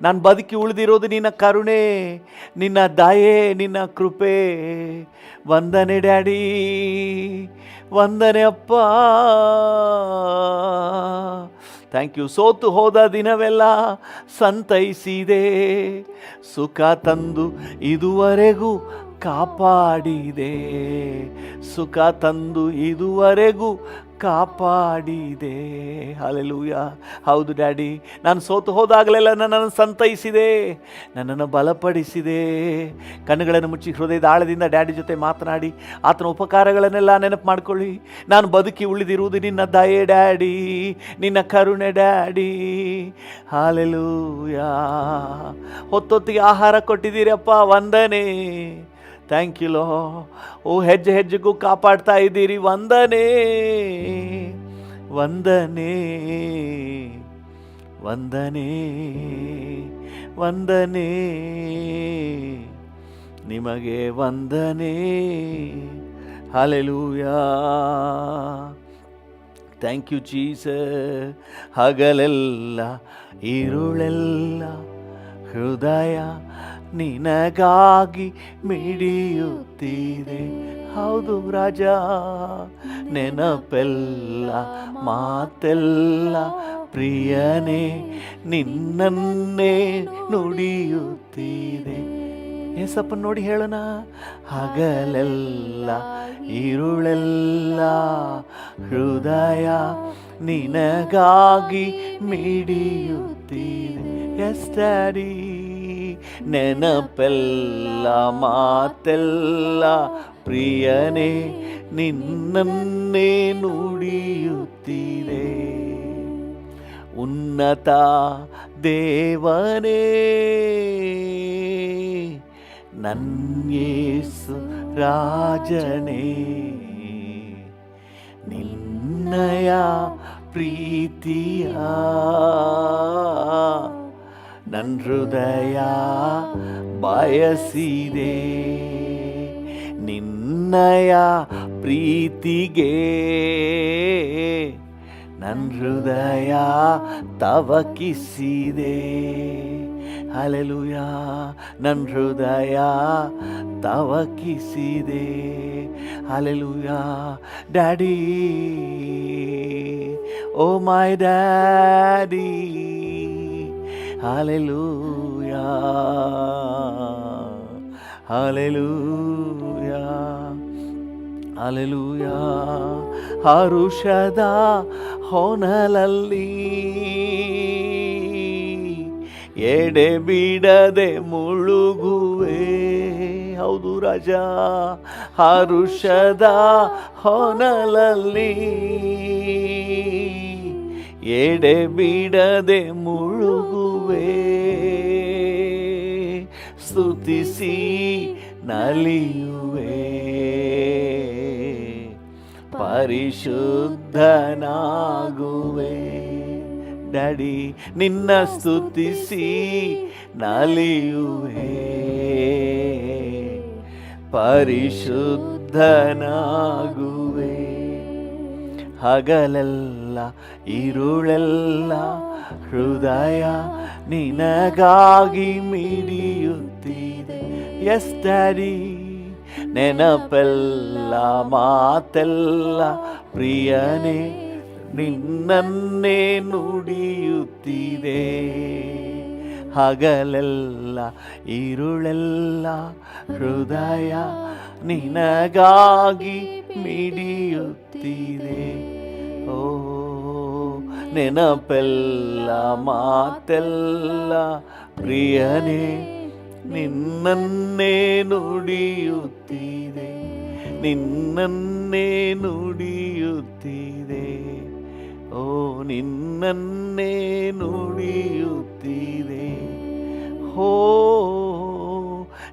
ನಾನು ಬದುಕಿ ಉಳಿದಿರೋದು ನಿನ್ನ ಕರುಣೆ, ನಿನ್ನ ದಯೆ, ನಿನ್ನ ಕೃಪೆ. ವಂದನೆ ಡ್ಯಾಡಿ, ವಂದನೆ ಅಪ್ಪ. Thank you. ಸೋತು ಹೋದ ದಿನವೆಲ್ಲ ಸಂತೈಸಿದೆ, ಸುಖ ತಂದು ಇದುವರೆಗೂ ಕಾಪಾಡಿದೆ, ಸುಖ ತಂದು ಇದುವರೆಗೂ ಕಾಪಾಡಿದೆ. ಹಲ್ಲೆಲೂಯ. ಹೌದು ಡ್ಯಾಡಿ, ನಾನು ಸೋತು ಹೋದಾಗಲೆಲ್ಲ ನನ್ನನ್ನು ಸಂತೈಸಿದೆ, ನನ್ನನ್ನು ಬಲಪಡಿಸಿದೆ. ಕಣ್ಣುಗಳನ್ನು ಮುಚ್ಚಿ ಹೃದಯದ ಆಳದಿಂದ ಡ್ಯಾಡಿ ಜೊತೆ ಮಾತನಾಡಿ ಆತನ ಉಪಕಾರಗಳನ್ನೆಲ್ಲ ನೆನಪು ಮಾಡ್ಕೊಳ್ಳಿ. ನಾನು ಬದುಕಿ ಉಳಿದಿರುವುದು ನಿನ್ನ ದಯೆ ಡ್ಯಾಡಿ, ನಿನ್ನ ಕರುಣೆ ಡ್ಯಾಡಿ. ಹಲ್ಲೆಲೂಯ. ಹೊತ್ತೊತ್ತಿಗೆ ಆಹಾರ ಕೊಟ್ಟಿದ್ದೀರಪ್ಪ, ವಂದನೆ. Thank you low. ಓ, ಹೆಜ್ಜೆ ಹೆಜ್ಜೆಗೂ ಕಾಪಾಡ್ತಾ ಇದ್ದೀರಿ, ವಂದನೆ ವಂದನೆ ವಂದನೆ ವಂದನೆ, ನಿಮಗೆ ವಂದನೆ. ಹಲ್ಲೆಲೂಯ. Thank you Jesus. ಹಗಲೆಲ್ಲ ഇരുಳೆಲ್ಲ ಹೃದಯ ನಿನಗಾಗಿ ಮಿಡಿಯುತ್ತಿದೆ. ಹೌದು ರಾಜ, ನೆನಪೆಲ್ಲ ಮಾತೆಲ್ಲ ಪ್ರಿಯನೇ ನಿನ್ನನ್ನೇ ನುಡಿಯುತ್ತಿದೆ. ಏಸಪ್ಪ ನೋಡಿ ಹೇಳೋಣ. ಹಗಲೆಲ್ಲ ഇരുಳೆಲ್ಲ ಹೃದಯ ನಿನಗಾಗಿ ಮಿಡಿಯುತ್ತಿದೆ. ಎಸ್ ಡ್ಯಾಡಿ, ನೆನಪೆಲ್ಲ ಮಾತೆಲ್ಲ ಪ್ರಿಯನೇ ನಿನ್ನನ್ನೇ ನುಡಿಯುತ್ತಿದೆ. ಉನ್ನತ ದೇವನೇ ನನ್ಯೇಸು ರಾಜನೇ, ನಿನ್ನಯ ಪ್ರೀತಿಯ ನನ್ನ ಹೃದಯ ಬಯಸಿದೆ, ನಿನ್ನಯ ಪ್ರೀತಿಗೆ ನನ್ನ ಹೃದಯ ತವಕಿಸಿದೆ. ಹಲ್ಲೆಲೂಯಾ, ನನ್ನ ಹೃದಯ ತವಕಿಸಿದೆ. Hallelujah, daddy, oh my daddy, hallelujah, hallelujah, hallelujah. ಹರುಷದ ಹೊನಲಲ್ಲಿ ಎಡೆ ಬಿಡದೆ ಮುಳುಗುವೆ. ಹೌದು ರಾಜ, ಹರುಷದ ಹೊನಲಲ್ಲಿ ಎಡೆ ಬಿಡದೆ ಮುಳುಗುವೆ. ಸ್ತುತಿಸಿ ನಲಿಯುವೆ, ಪರಿಶುದ್ಧನಾಗುವೆ. ಡ್ಯಾಡಿ, ನಿನ್ನ ಸ್ತುತಿಸಿ ನಲಿಯುವೆ, ಪರಿಶುದ್ಧನಾಗುವೆ. ಹಗಲೆಲ್ಲ ಇರುಳೆಲ್ಲ ಹೃದಯ ನಿನಗಾಗಿ ಮಿಡಿಯುತ್ತಿದೆ. ಎಸ್ ಡ್ಯಾಡಿ, ನೆನಪೆಲ್ಲ ಮಾತೆಲ್ಲ ಪ್ರಿಯನೇ ನಿನ್ನನ್ನೇ ನುಡಿಯುತ್ತಿದೆ. ಹಗಲೆಲ್ಲ ಇರುಳೆಲ್ಲ ಹೃದಯ ನಿನಗಾಗಿ ಮಿಡಿಯುತ್ತಿದೆ. ಓ, ನೆನಪೆಲ್ಲ ಮಾತೆಲ್ಲ ಪ್ರಿಯನೇ ನಿನ್ನನ್ನೇ ನುಡಿಯುತ್ತಿದೆ, ನಿನ್ನನ್ನೇ ನುಡಿಯುತ್ತಿದೆ. ಓ, ನಿನ್ನನ್ನೇ ನುಡಿಯುತ್ತಿದೆ. ಹೋ,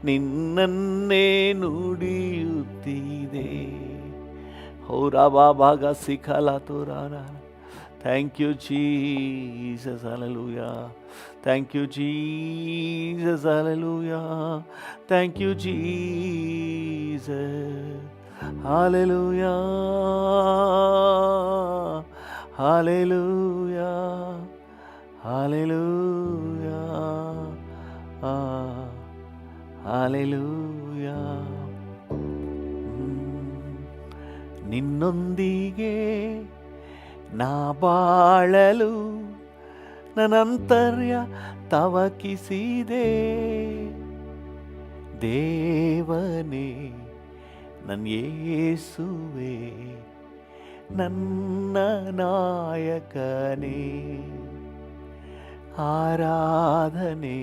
ನಿನ್ನನ್ನೇ ನುಡಿಯುತ್ತಿದೆ. ಹೋ ರಾಬಾ ಭಾಗ ಸಿಖಲ ತೋರಾರ. Thank you Jesus, hallelujah. Thank you, Jesus, hallelujah. Thank you, Jesus, hallelujah, hallelujah, hallelujah, hallelujah. ನಿನ್ನೊಂದಿಗೆ ನಾ ಬಾಳಲು ನನ್ನಂತರ್ಯ ತವಕಿಸಿದೆ. ದೇವನೇ, ನನ್ನ ಯೇಸುವೆ, ನನ್ನ ನಾಯಕನೇ, ಆರಾಧನೆ,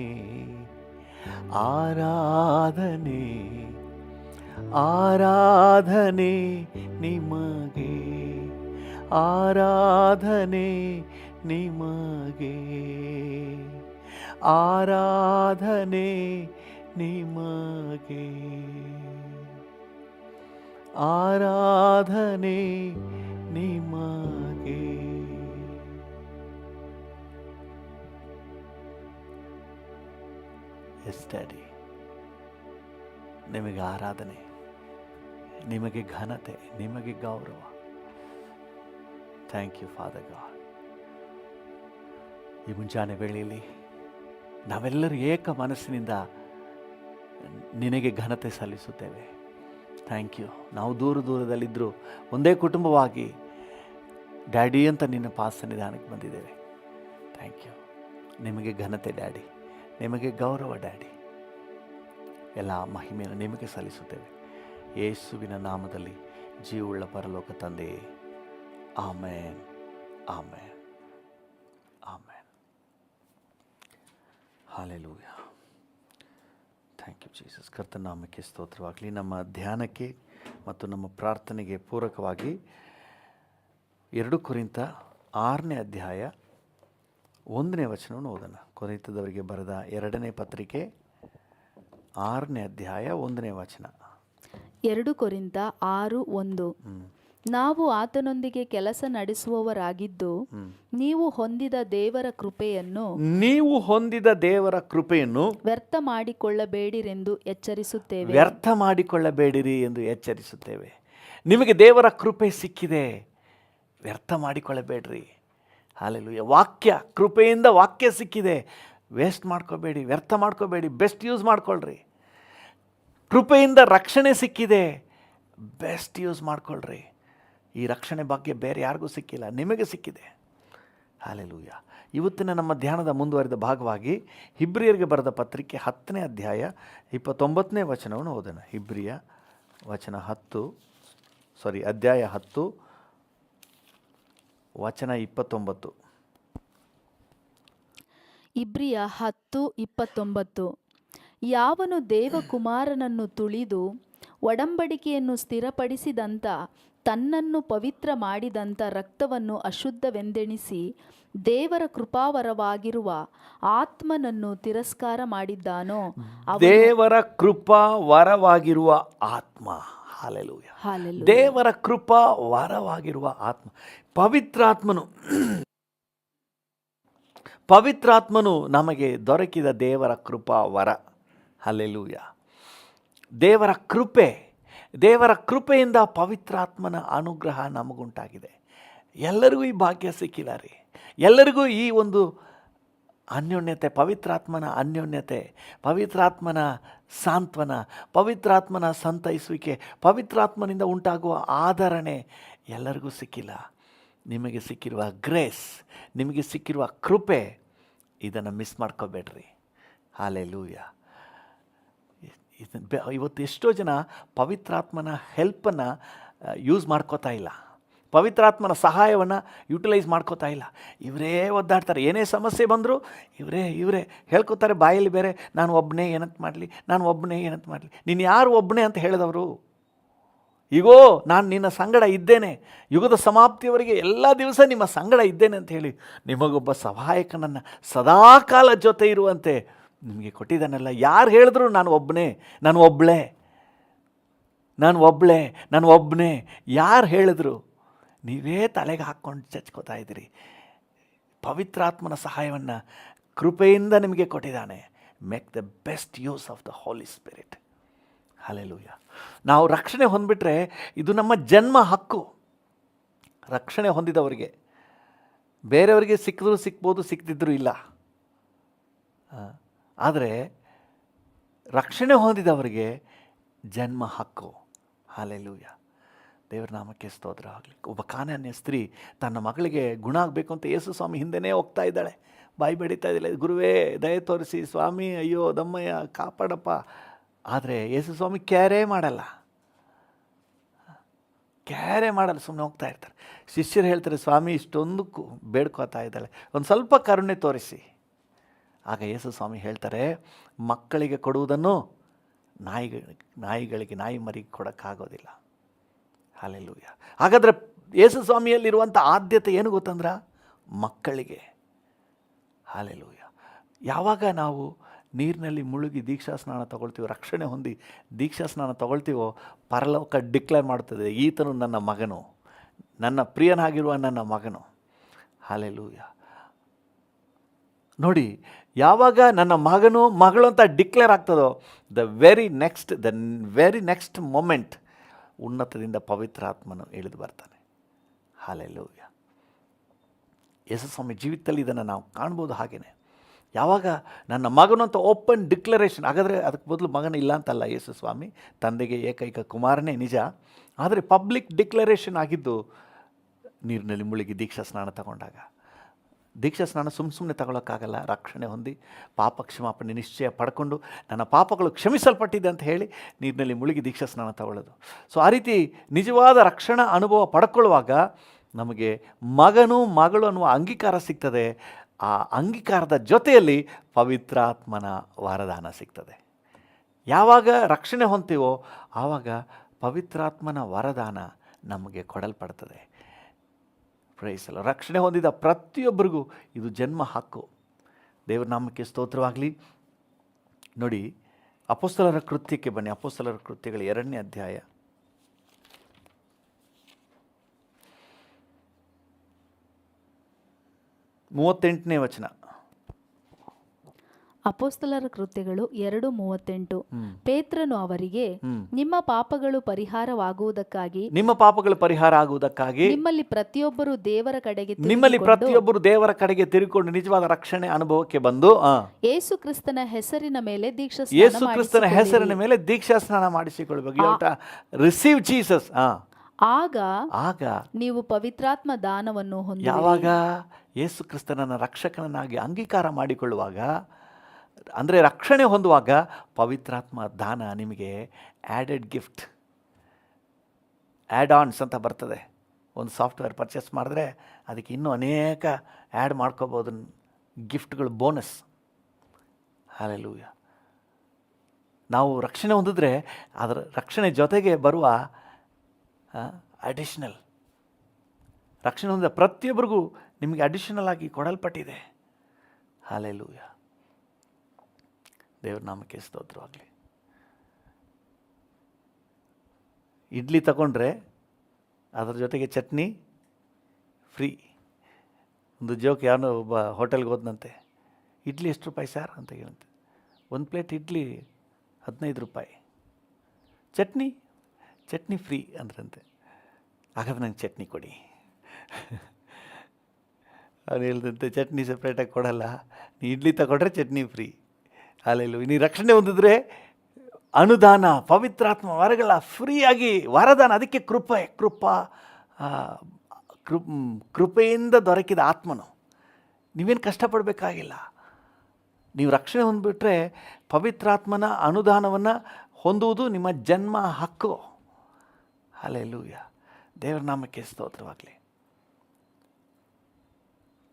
ಆರಾಧನೆ, ಆರಾಧನೆ ನಿಮಗೆ, ಆರಾಧನೆ ನಿಮಗೆ, ಆರಾಧನೆ ನಿಮಗೆ, ಆರಾಧನೆ ನಿಮಗೆ. ಎಸ್ ಡ್ಯಾಡಿ, ನಿಮಗೆ ಆರಾಧನೆ, ನಿಮಗೆ ಘನತೆ, ನಿಮಗೆ ಗೌರವ. Thank you father God. ಈ ಮುಂಜಾನೆ ವೇಳೆಯಲ್ಲಿ ನಾವೆಲ್ಲರೂ ಏಕ ಮನಸ್ಸಿನಿಂದ ನಿನಗೆ ಘನತೆ ಸಲ್ಲಿಸುತ್ತೇವೆ. Thank you. ನಾವು ದೂರದಲ್ಲಿದ್ದರೂ ಒಂದೇ ಕುಟುಂಬವಾಗಿ ಡ್ಯಾಡಿ ಅಂತ ನಿನ್ನ ಸನ್ನಿಧಾನಕ್ಕೆ ಬಂದಿದ್ದೇವೆ. Thank you. ನಿಮಗೆ ಘನತೆ ಡ್ಯಾಡಿ, ನಿಮಗೆ ಗೌರವ ಡ್ಯಾಡಿ. ಎಲ್ಲ ಮಹಿಮೆಯನ್ನು ನಿಮಗೆ ಸಲ್ಲಿಸುತ್ತೇವೆ ಯೇಸುವಿನ ನಾಮದಲ್ಲಿ, ಜೀವವುಳ್ಳ ಪರಲೋಕ ತಂದೆಯೇ. Amen, amen, amen. Hallelujah. Thank you Jesus. ಕರ್ತನ ನಾಮಕ್ಕೆ ಸ್ತೋತ್ರವಾಗಲಿ. ನಮ್ಮ ಧ್ಯಾನಕ್ಕೆ ಮತ್ತು ನಮ್ಮ ಪ್ರಾರ್ಥನೆಗೆ ಪೂರಕವಾಗಿ 2 ಕೊರಿಂಥ 6ನೇ ಅಧ್ಯಾಯ 1ನೇ ವಚನವನ್ನು ಓದೋಣ. ಕೊರಿಂಥದವರಿಗೆ ಬರೆದ 2ನೇ ಪತ್ರಿಕೆ 6ನೇ ಅಧ್ಯಾಯ 1ನೇ ವಚನ. 2 ಕೊರಿಂಥ 6:1. ನಾವು ಆತನೊಂದಿಗೆ ಕೆಲಸ ನಡೆಸುವವರಾಗಿದ್ದು ನೀವು ಹೊಂದಿದ ದೇವರ ಕೃಪೆಯನ್ನು ವ್ಯರ್ಥ ಮಾಡಿಕೊಳ್ಳಬೇಡಿರಿ ಎಂದು ಎಚ್ಚರಿಸುತ್ತೇವೆ. ನಿಮಗೆ ದೇವರ ಕೃಪೆ ಸಿಕ್ಕಿದೆ, ವ್ಯರ್ಥ ಮಾಡಿಕೊಳ್ಳಬೇಡ್ರಿ. ಹಲ್ಲೆಲೂಯಾ. ಕೃಪೆಯಿಂದ ವಾಕ್ಯ ಸಿಕ್ಕಿದೆ, ವೇಸ್ಟ್ ಮಾಡ್ಕೋಬೇಡಿ, ವ್ಯರ್ಥ ಮಾಡ್ಕೋಬೇಡಿ, ಬೆಸ್ಟ್ ಯೂಸ್ ಮಾಡ್ಕೊಳ್ರಿ. ಕೃಪೆಯಿಂದ ರಕ್ಷಣೆ ಸಿಕ್ಕಿದೆ, ಬೆಸ್ಟ್ ಯೂಸ್ ಮಾಡ್ಕೊಳ್ರಿ. ಈ ರಕ್ಷಣೆ ಬಗ್ಗೆ ಬೇರೆ ಯಾರಿಗೂ ಸಿಕ್ಕಿಲ್ಲ, ನಿಮಗೆ ಸಿಕ್ಕಿದೆ. ಹಲ್ಲೆಲೂಯಾ. ಇವತ್ತಿನ ನಮ್ಮ ಧ್ಯಾನದ ಮುಂದುವರಿದ ಭಾಗವಾಗಿ ಹಿಬ್ರಿಯರಿಗೆ ಬರೆದ ಪತ್ರಿಕೆ 10ನೇ ಅಧ್ಯಾಯ 29ನೇ ವಚನವನ್ನು ಓದೋಣ. ಹಿಬ್ರಿಯ ಅಧ್ಯಾಯ 10 ವಚನ 29. ಇಬ್ರಿಯ 10:29. ಯಾವನು ದೇವಕುಮಾರನನ್ನು ತುಳಿದು ಒಡಂಬಡಿಕೆಯನ್ನು ಸ್ಥಿರಪಡಿಸಿದಂಥ ತನ್ನನ್ನು ಪವಿತ್ರ ಮಾಡಿದಂಥ ರಕ್ತವನ್ನು ಅಶುದ್ಧವೆಂದೆಣಿಸಿ ದೇವರ ಕೃಪಾವರವಾಗಿರುವ ಆತ್ಮನನ್ನು ತಿರಸ್ಕಾರ ಮಾಡಿದ್ದಾನೋ, ದೇವರ ಕೃಪಾವರವಾಗಿರುವ ಆತ್ಮ. ಹಲ್ಲೆಲೂಯಾ. ದೇವರ ಕೃಪಾ ವರವಾಗಿರುವ ಆತ್ಮ, ಪವಿತ್ರಾತ್ಮನು ನಮಗೆ ದೊರಕಿದ ದೇವರ ಕೃಪಾ ವರ. ಹಲ್ಲೆಲೂಯಾ. ದೇವರ ಕೃಪೆಯಿಂದ ಪವಿತ್ರಾತ್ಮನ ಅನುಗ್ರಹ ನಮಗುಂಟಾಗಿದೆ. ಎಲ್ಲರಿಗೂ ಈ ಭಾಗ್ಯ ಸಿಕ್ಕಿಲ್ಲ ರೀ. ಎಲ್ಲರಿಗೂ ಈ ಒಂದು ಅನ್ಯೋನ್ಯತೆ, ಪವಿತ್ರಾತ್ಮನ ಅನ್ಯೋನ್ಯತೆ, ಪವಿತ್ರಾತ್ಮನ ಸಾಂತ್ವನ, ಪವಿತ್ರಾತ್ಮನ ಸಂತೈಸುವಿಕೆ, ಪವಿತ್ರಾತ್ಮನಿಂದ ಉಂಟಾಗುವ ಆದರಣೆ ಎಲ್ಲರಿಗೂ ಸಿಕ್ಕಿಲ್ಲ. ನಿಮಗೆ ಸಿಕ್ಕಿರುವ ಗ್ರೇಸ್, ನಿಮಗೆ ಸಿಕ್ಕಿರುವ ಕೃಪೆ, ಇದನ್ನು ಮಿಸ್ ಮಾಡ್ಕೋಬೇಡ್ರಿ. ಹಲ್ಲೆಲೂಯಾ. ಇವತ್ತು ಎಷ್ಟೋ ಜನ ಪವಿತ್ರಾತ್ಮನ ಹೆಲ್ಪನ್ನು ಯೂಸ್ ಮಾಡ್ಕೋತಾ ಇಲ್ಲ, ಪವಿತ್ರಾತ್ಮನ ಸಹಾಯವನ್ನು ಯುಟಿಲೈಸ್ ಮಾಡ್ಕೋತಾ ಇಲ್ಲ. ಇವರೇ ಒದ್ದಾಡ್ತಾರೆ. ಏನೇ ಸಮಸ್ಯೆ ಬಂದರೂ ಇವರೇ ಹೇಳ್ಕೊತಾರೆ ಬಾಯಲ್ಲಿ ಬೇರೆ, ನಾನು ಒಬ್ಬನೇ ಏನಂತ ಮಾಡಲಿ. ನೀನು ಯಾರು ಒಬ್ಬನೇ ಅಂತ ಹೇಳಿದವರು? ಈಗೋ ನಾನು ನಿನ್ನ ಸಂಗಡ ಇದ್ದೇನೆ, ಯುಗದ ಸಮಾಪ್ತಿಯವರೆಗೆ ಎಲ್ಲ ದಿವಸ ನಿಮ್ಮ ಸಂಗಡ ಇದ್ದೇನೆ ಅಂತ ಹೇಳಿ ನಿಮಗೊಬ್ಬ ಸಹಾಯಕನನ್ನು ಸದಾಕಾಲ ಜೊತೆ ಇರುವಂತೆ ನಿಮಗೆ ಕೊಟ್ಟಿದ್ದಾನಲ್ಲ. ಯಾರು ಹೇಳಿದ್ರು ನಾನು ಒಬ್ಬನೇ ಯಾರು ಹೇಳಿದ್ರು? ನೀವೇ ತಲೆಗೆ ಹಾಕ್ಕೊಂಡು ಚಚ್ಕೋತಾ ಇದ್ದೀರಿ. ಪವಿತ್ರಾತ್ಮನ ಸಹಾಯವನ್ನು ಕೃಪೆಯಿಂದ ನಿಮಗೆ ಕೊಟ್ಟಿದ್ದಾನೆ. Make the best use of the Holy Spirit. Hallelujah. ನಾವು ರಕ್ಷಣೆ ಹೊಂದ್ಬಿಟ್ರೆ ಇದು ನಮ್ಮ ಜನ್ಮ ಹಕ್ಕು. ರಕ್ಷಣೆ ಹೊಂದಿದವರಿಗೆ, ಬೇರೆಯವರಿಗೆ ಸಿಕ್ಕಿದ್ರು ಸಿಕ್ಬೋದು, ಸಿಕ್ತಿದ್ರು ಇಲ್ಲ. ಆದರೆ ರಕ್ಷಣೆ ಹೊಂದಿದವರಿಗೆ ಜನ್ಮ ಹಕ್ಕು. ಹಲ್ಲೆಲೂಯಾ. ದೇವರ ನಾಮಕ್ಕೆ ಸ್ತೋತ್ರ ಆಗಲಿ. ಒಬ್ಬ ಕಾನಾನ್ಯ ಸ್ತ್ರೀ ತನ್ನ ಮಗಳಿಗೆ ಗುಣ ಆಗಬೇಕು ಅಂತ ಯೇಸು ಸ್ವಾಮಿ ಹಿಂದೆನೇ ಹೋಗ್ತಾ ಇದ್ದಾಳೆ. ಬಾಯಿ ಬೆಳೀತಾ ಇದ್ದಿಲ್ಲ, ಗುರುವೇ ದಯ ತೋರಿಸಿ, ಸ್ವಾಮಿ ಅಯ್ಯೋ ದಮ್ಮಯ್ಯ ಕಾಪಾಡಪ್ಪ. ಆದರೆ ಯೇಸು ಸ್ವಾಮಿ ಕ್ಯಾರೇ ಮಾಡಲ್ಲ, ಸುಮ್ಮನೆ ಹೋಗ್ತಾ ಇರ್ತಾರೆ. ಶಿಷ್ಯರು ಹೇಳ್ತಾರೆ, ಸ್ವಾಮಿ ಇಷ್ಟೊಂದು ಬೇಡ್ಕೋತಾ ಇದ್ದಾಳೆ, ಒಂದು ಸ್ವಲ್ಪ ಕರುಣೆ ತೋರಿಸಿ. ಆಗ ಯೇಸು ಸ್ವಾಮಿ ಹೇಳ್ತಾರೆ, ಮಕ್ಕಳಿಗೆ ಕೊಡುವುದನ್ನು ನಾಯಿ ಮರಿಗೆ ಕೊಡೋಕ್ಕಾಗೋದಿಲ್ಲ. ಹಲ್ಲೆಲೂಯಾ. ಹಾಗಾದರೆ ಯೇಸು ಸ್ವಾಮಿಯಲ್ಲಿರುವಂಥ ಆದ್ಯತೆ ಏನು ಗೊತ್ತಂದ್ರೆ ಮಕ್ಕಳಿಗೆ. ಹಲ್ಲೆಲೂಯಾ. ಯಾವಾಗ ನಾವು ನೀರಿನಲ್ಲಿ ಮುಳುಗಿ ದೀಕ್ಷಾ ಸ್ನಾನ ತಗೊಳ್ತೀವೋ, ರಕ್ಷಣೆ ಹೊಂದಿ ದೀಕ್ಷಾ ಸ್ನಾನ ತಗೊಳ್ತೀವೋ, ಪರಲೋಕ ಡಿಕ್ಲೇರ್ ಮಾಡ್ತದೆ, ಈತನು ನನ್ನ ಮಗನು, ನನ್ನ ಪ್ರಿಯನಾಗಿರುವ ನನ್ನ ಮಗನು. ಹಲ್ಲೆಲೂಯಾ. ನೋಡಿ, ಯಾವಾಗ ನನ್ನ ಮಗಳು ಅಂತ ಡಿಕ್ಲೇರ್ ಆಗ್ತದೋ, ದ ವೆರಿ ನೆಕ್ಸ್ಟ್ ಮೊಮೆಂಟ್ ಉನ್ನತದಿಂದ ಪವಿತ್ರಾತ್ಮನು ಇಳಿದು ಬರ್ತಾನೆ. ಹಲ್ಲೆಲೂಯಾ. ಯೇಸು ಸ್ವಾಮಿ ಜೀವಿತದಲ್ಲಿ ಇದನ್ನು ನಾವು ಕಾಣ್ಬೋದು. ಹಾಗೆಯೇ ಯಾವಾಗ ನನ್ನ ಮಗನು ಅಂತ ಓಪನ್ ಡಿಕ್ಲರೇಷನ್, ಹಾಗಾದರೆ ಅದಕ್ಕೆ ಬದಲು ಮಗನ ಇಲ್ಲ ಅಂತಲ್ಲ, ಯೇಸು ಸ್ವಾಮಿ ತಂದೆಗೆ ಏಕೈಕ ಕುಮಾರನೇ ನಿಜ. ಆದರೆ ಪಬ್ಲಿಕ್ ಡಿಕ್ಲರೇಷನ್ ಆಗಿದ್ದು ನೀರಿನಲ್ಲಿ ಮುಳುಗಿ ದೀಕ್ಷಾ ಸ್ನಾನ ತಗೊಂಡಾಗ. ದೀಕ್ಷಾ ಸ್ನಾನ ಸುಮ್ಮನೆ ತಗೊಳ್ಳೋಕ್ಕಾಗಲ್ಲ. ರಕ್ಷಣೆ ಹೊಂದಿ ಪಾಪ ಕ್ಷಮಾಪಣೆ ನಿಶ್ಚಯ ಪಡ್ಕೊಂಡು ನನ್ನ ಪಾಪಗಳು ಕ್ಷಮಿಸಲ್ಪಟ್ಟಿದೆ ಅಂತ ಹೇಳಿ ನೀರಿನಲ್ಲಿ ಮುಳುಗಿ ದೀಕ್ಷಾ ಸ್ನಾನ ತಗೊಳ್ಳೋದು. ಸೊ ಆ ರೀತಿ ನಿಜವಾದ ರಕ್ಷಣಾ ಅನುಭವ ಪಡ್ಕೊಳ್ಳುವಾಗ ನಮಗೆ ಮಗಳು ಅನ್ನುವ ಅಂಗೀಕಾರ ಸಿಗ್ತದೆ. ಆ ಅಂಗೀಕಾರದ ಜೊತೆಯಲ್ಲಿ ಪವಿತ್ರಾತ್ಮನ ವರದಾನ ಸಿಗ್ತದೆ. ಯಾವಾಗ ರಕ್ಷಣೆ ಹೊಂದ್ತೀವೋ ಆವಾಗ ಪವಿತ್ರಾತ್ಮನ ವರದಾನ ನಮಗೆ ಕೊಡಲ್ಪಡ್ತದೆ. ಪ್ರೈಸ್ ಅಲ್ಲ. ರಕ್ಷಣೆ ಹೊಂದಿದ ಪ್ರತಿಯೊಬ್ಬರಿಗೂ ಇದು ಜನ್ಮ ಹಕ್ಕು. ದೇವರ ನಾಮಕ್ಕೆ ಸ್ತೋತ್ರವಾಗಲಿ. ನೋಡಿ, ಅಪೊಸ್ತಲರ ಕೃತ್ಯಕ್ಕೆ ಬನ್ನಿ. ಅಪೊಸ್ತಲರ ಕೃತ್ಯಗಳ 2ನೇ ಅಧ್ಯಾಯ 38ನೇ ವಚನ. ಅಪೊಸ್ತಲರ ಕೃತ್ಯಗಳು 2:38. ಪೇತ್ರನು ಅವರಿಗೆ, ನಿಮ್ಮ ಪಾಪಗಳು ಪರಿಹಾರವಾಗುವುದಕ್ಕಾಗಿ ನಿಮ್ಮಲ್ಲಿ ಪ್ರತಿಯೊಬ್ಬರು ದೇವರ ಕಡೆಗೆ ತಿರುಗಿಕೊಂಡು ನಿಜವಾದ ರಕ್ಷಣೆ ಅನುಭವಕ್ಕೆ ಬಂದು ಯೇಸು ಕ್ರಿಸ್ತನ ಹೆಸರಿನ ಮೇಲೆ ದೀಕ್ಷಾ ಸ್ನಾನ ಮಾಡಿಸಿಕೊಳ್ಳಬೇಕು. Receive Jesus. ಆಗ ನೀವು ಪವಿತ್ರಾತ್ಮ ದಾನವನ್ನು ಹೊಂದಿ. ಯಾವಾಗ ಯೇಸು ಕ್ರಿಸ್ತನನ್ನ ರಕ್ಷಕನನ್ನಾಗಿ ಅಂಗೀಕಾರ ಮಾಡಿಕೊಳ್ಳುವಾಗ, ಅಂದರೆ ರಕ್ಷಣೆ ಹೊಂದುವಾಗ, ಪವಿತ್ರಾತ್ಮ ದಾನ ನಿಮಗೆ ಆ್ಯಡೆಡ್ ಗಿಫ್ಟ್, ಆ್ಯಡ್ ಆನ್ಸ್ ಅಂತ ಬರ್ತದೆ. ಒಂದು ಸಾಫ್ಟ್ವೇರ್ ಪರ್ಚೇಸ್ ಮಾಡಿದ್ರೆ ಅದಕ್ಕೆ ಇನ್ನೂ ಅನೇಕ ಆ್ಯಡ್ ಮಾಡ್ಕೋಬೋದು ಗಿಫ್ಟ್ಗಳು, ಬೋನಸ್. ಹಲ್ಲೆಲೂಯಾ. ನಾವು ರಕ್ಷಣೆ ಹೊಂದಿದ್ರೆ ಅದರ ರಕ್ಷಣೆ ಜೊತೆಗೆ ಬರುವ ಅಡಿಷನಲ್ ರಕ್ಷಣೆ ಹೊಂದಿದ ಪ್ರತಿಯೊಬ್ಬರಿಗೂ ನಿಮಗೆ ಅಡಿಷನಲ್ ಆಗಿ ಕೊಡಲ್ಪಟ್ಟಿದೆ. ಹಲ್ಲೆಲೂಯಾ. ದೇವ್ರ ನಾಮಕ್ಕೆ ಸ್ತೋತ್ರವಾಗಲಿ. ಇಡ್ಲಿ ತಗೊಂಡ್ರೆ ಅದರ ಜೊತೆಗೆ ಚಟ್ನಿ ಫ್ರೀ. ಒಂದು ಜೋಕ್, ಯಾವನೋ ಒಬ್ಬ ಹೋಟೆಲ್ಗೆ ಹೋದನಂತೆ, ಇಡ್ಲಿ ಎಷ್ಟು ರೂಪಾಯಿ ಸರ್ ಅಂತ ಹೇಳಂತೆ. ಒಂದು ಪ್ಲೇಟ್ ಇಡ್ಲಿ 15 ರೂಪಾಯಿ, ಚಟ್ನಿ ಫ್ರೀ ಅಂದ್ರಂತೆ. ಹಾಗಾದ್ರೆ ನಂಗೆ ಚಟ್ನಿ ಕೊಡಿ. ಅವ್ನು ಹೇಳ್ದಂತೆ, ಚಟ್ನಿ ಸಪ್ರೇಟಾಗಿ ಕೊಡಲ್ಲ, ನೀ ಇಡ್ಲಿ ತಗೊಂಡ್ರೆ ಚಟ್ನಿ ಫ್ರೀ. ಅಲ್ಲೆಲ್ಲೂ ನೀ ರಕ್ಷಣೆ ಹೊಂದಿದ್ರೆ ಅನುದಾನ, ಪವಿತ್ರಾತ್ಮ ವರಗಳ ಫ್ರೀಯಾಗಿ ವರದಾನ. ಅದಕ್ಕೆ ಕೃಪೆಯಿಂದ ದೊರಕಿದ ಆತ್ಮನು. ನೀವೇನು ಕಷ್ಟಪಡಬೇಕಾಗಿಲ್ಲ. ನೀವು ರಕ್ಷಣೆ ಹೊಂದ್ಬಿಟ್ರೆ ಪವಿತ್ರಾತ್ಮನ ಅನುದಾನವನ್ನು ಹೊಂದುವುದು ನಿಮ್ಮ ಜನ್ಮ ಹಕ್ಕು. ಹಲ್ಲೆಲೂಯಾ. ದೇವರ ನಾಮಕ್ಕೆ ಸ್ತೋತ್ರವಾಗಲಿ.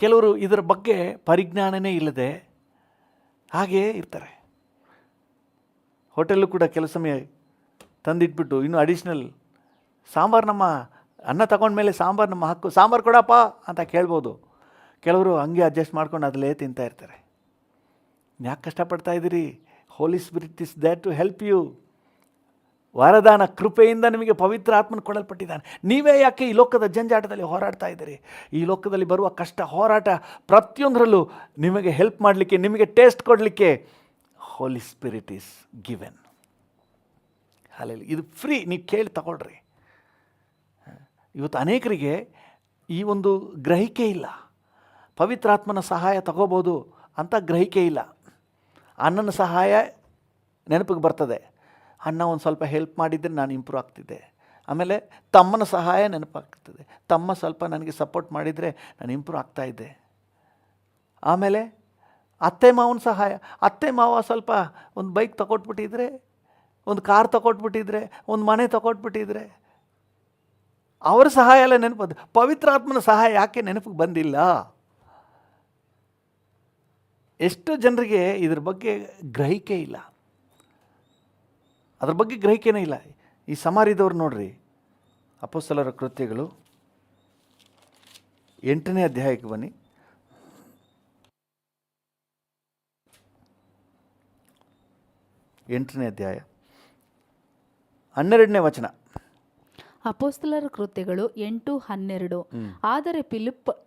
ಕೆಲವರು ಇದರ ಬಗ್ಗೆ ಪರಿಜ್ಞಾನನೇ ಇಲ್ಲದೆ ಹಾಗೇ ಇರ್ತಾರೆ. ಹೋಟೆಲ್ಲು ಕೂಡ ಕೆಲವು ಸಮಯ ತಂದಿಟ್ಬಿಟ್ಟು ಇನ್ನೂ ಅಡಿಷ್ನಲ್ ಸಾಂಬಾರು, ನಮ್ಮ ಅನ್ನ ತಗೊಂಡ್ಮೇಲೆ ಸಾಂಬಾರು ನಮ್ಮ ಹಕ್ಕು, ಸಾಂಬಾರು ಕೊಡಪ್ಪ ಅಂತ ಕೇಳ್ಬೋದು. ಕೆಲವರು ಹಂಗೆ ಅಡ್ಜಸ್ಟ್ ಮಾಡ್ಕೊಂಡು ಅದಲ್ಲೇ ತಿಂತಾ ಇರ್ತಾರೆ. ಯಾಕೆ ಕಷ್ಟಪಡ್ತಾ ಇದ್ದೀರಿ? Holy spirit is there to help you. ವರದಾನ, ಕೃಪೆಯಿಂದ ನಿಮಗೆ ಪವಿತ್ರ ಆತ್ಮನ ಕೊಡಲ್ಪಟ್ಟಿದ್ದಾನೆ. ನೀವೇ ಯಾಕೆ ಈ ಲೋಕದ ಜಂಜಾಟದಲ್ಲಿ ಹೋರಾಡ್ತಾ ಇದ್ದೀರಿ? ಈ ಲೋಕದಲ್ಲಿ ಬರುವ ಕಷ್ಟ, ಹೋರಾಟ ಪ್ರತಿಯೊಂದರಲ್ಲೂ ನಿಮಗೆ ಹೆಲ್ಪ್ ಮಾಡಲಿಕ್ಕೆ, ನಿಮಗೆ ಟೇಸ್ಟ್ ಕೊಡಲಿಕ್ಕೆ ಹೋಲಿ ಸ್ಪಿರಿಟ್ ಈಸ್ ಗಿವೆನ್. ಹಾಲೆಲ್ಲ ಇದು ಫ್ರೀ, ನೀವು ಕೇಳಿ ತಗೊಳ್ರಿ. ಇವತ್ತು ಅನೇಕರಿಗೆ ಈ ಒಂದು ಗ್ರಹಿಕೆ ಇಲ್ಲ. ಪವಿತ್ರಾತ್ಮನ ಸಹಾಯ ತಗೋಬೋದು ಅಂತ ಗ್ರಹಿಕೆ ಇಲ್ಲ. ಅಣ್ಣನ ಸಹಾಯ ನೆನಪಿಗೆ ಬರ್ತದೆ. ಅಣ್ಣ ಒಂದು ಸ್ವಲ್ಪ ಹೆಲ್ಪ್ ಮಾಡಿದರೆ ನಾನು ಇಂಪ್ರೂವ್ ಆಗ್ತಿದ್ದೆ. ಆಮೇಲೆ ತಮ್ಮನ ಸಹಾಯ ನೆನಪಾಗ್ತದೆ. ತಮ್ಮ ಸ್ವಲ್ಪ ನನಗೆ ಸಪೋರ್ಟ್ ಮಾಡಿದರೆ ನಾನು ಇಂಪ್ರೂವ್ ಆಗ್ತಾಯಿದ್ದೆ. ಆಮೇಲೆ ಅತ್ತೆ ಮಾವನ ಸಹಾಯ, ಅತ್ತೆ ಮಾವ ಸ್ವಲ್ಪ ಒಂದು ಬೈಕ್ ತಗೊಟ್ಬಿಟ್ಟಿದ್ರೆ, ಒಂದು ಕಾರ್ ತಗೊಟ್ಬಿಟ್ಟಿದ್ರೆ, ಒಂದು ಮನೆ ತಗೊಟ್ಬಿಟ್ಟಿದ್ರೆ ಅವರ ಸಹಾಯ ಎಲ್ಲ ನೆನಪದು. ಪವಿತ್ರಾತ್ಮನ ಸಹಾಯ ಯಾಕೆ ನೆನಪಿಗೆ ಬಂದಿಲ್ಲ? ಎಷ್ಟು ಜನರಿಗೆ ಇದ್ರ ಬಗ್ಗೆ ಗ್ರಹಿಕೆ ಇಲ್ಲ, ಅದ್ರ ಬಗ್ಗೆ ಗ್ರಹಿಕೆನೇ ಇಲ್ಲ. ಈ ಸಮಾರಿದವ್ರು ನೋಡ್ರಿ, ಅಪೊಸ್ತಲರ ಕೃತ್ಯಗಳು 8ನೇ ಅಧ್ಯಾಯಕ್ಕೆ ಬನ್ನಿ. 8ನೇ ಅಧ್ಯಾಯ 12ನೇ ವಚನ. ಅಪೊಸ್ತಲರ ಕೃತ್ಯಗಳು 8:12. ಆದರೆ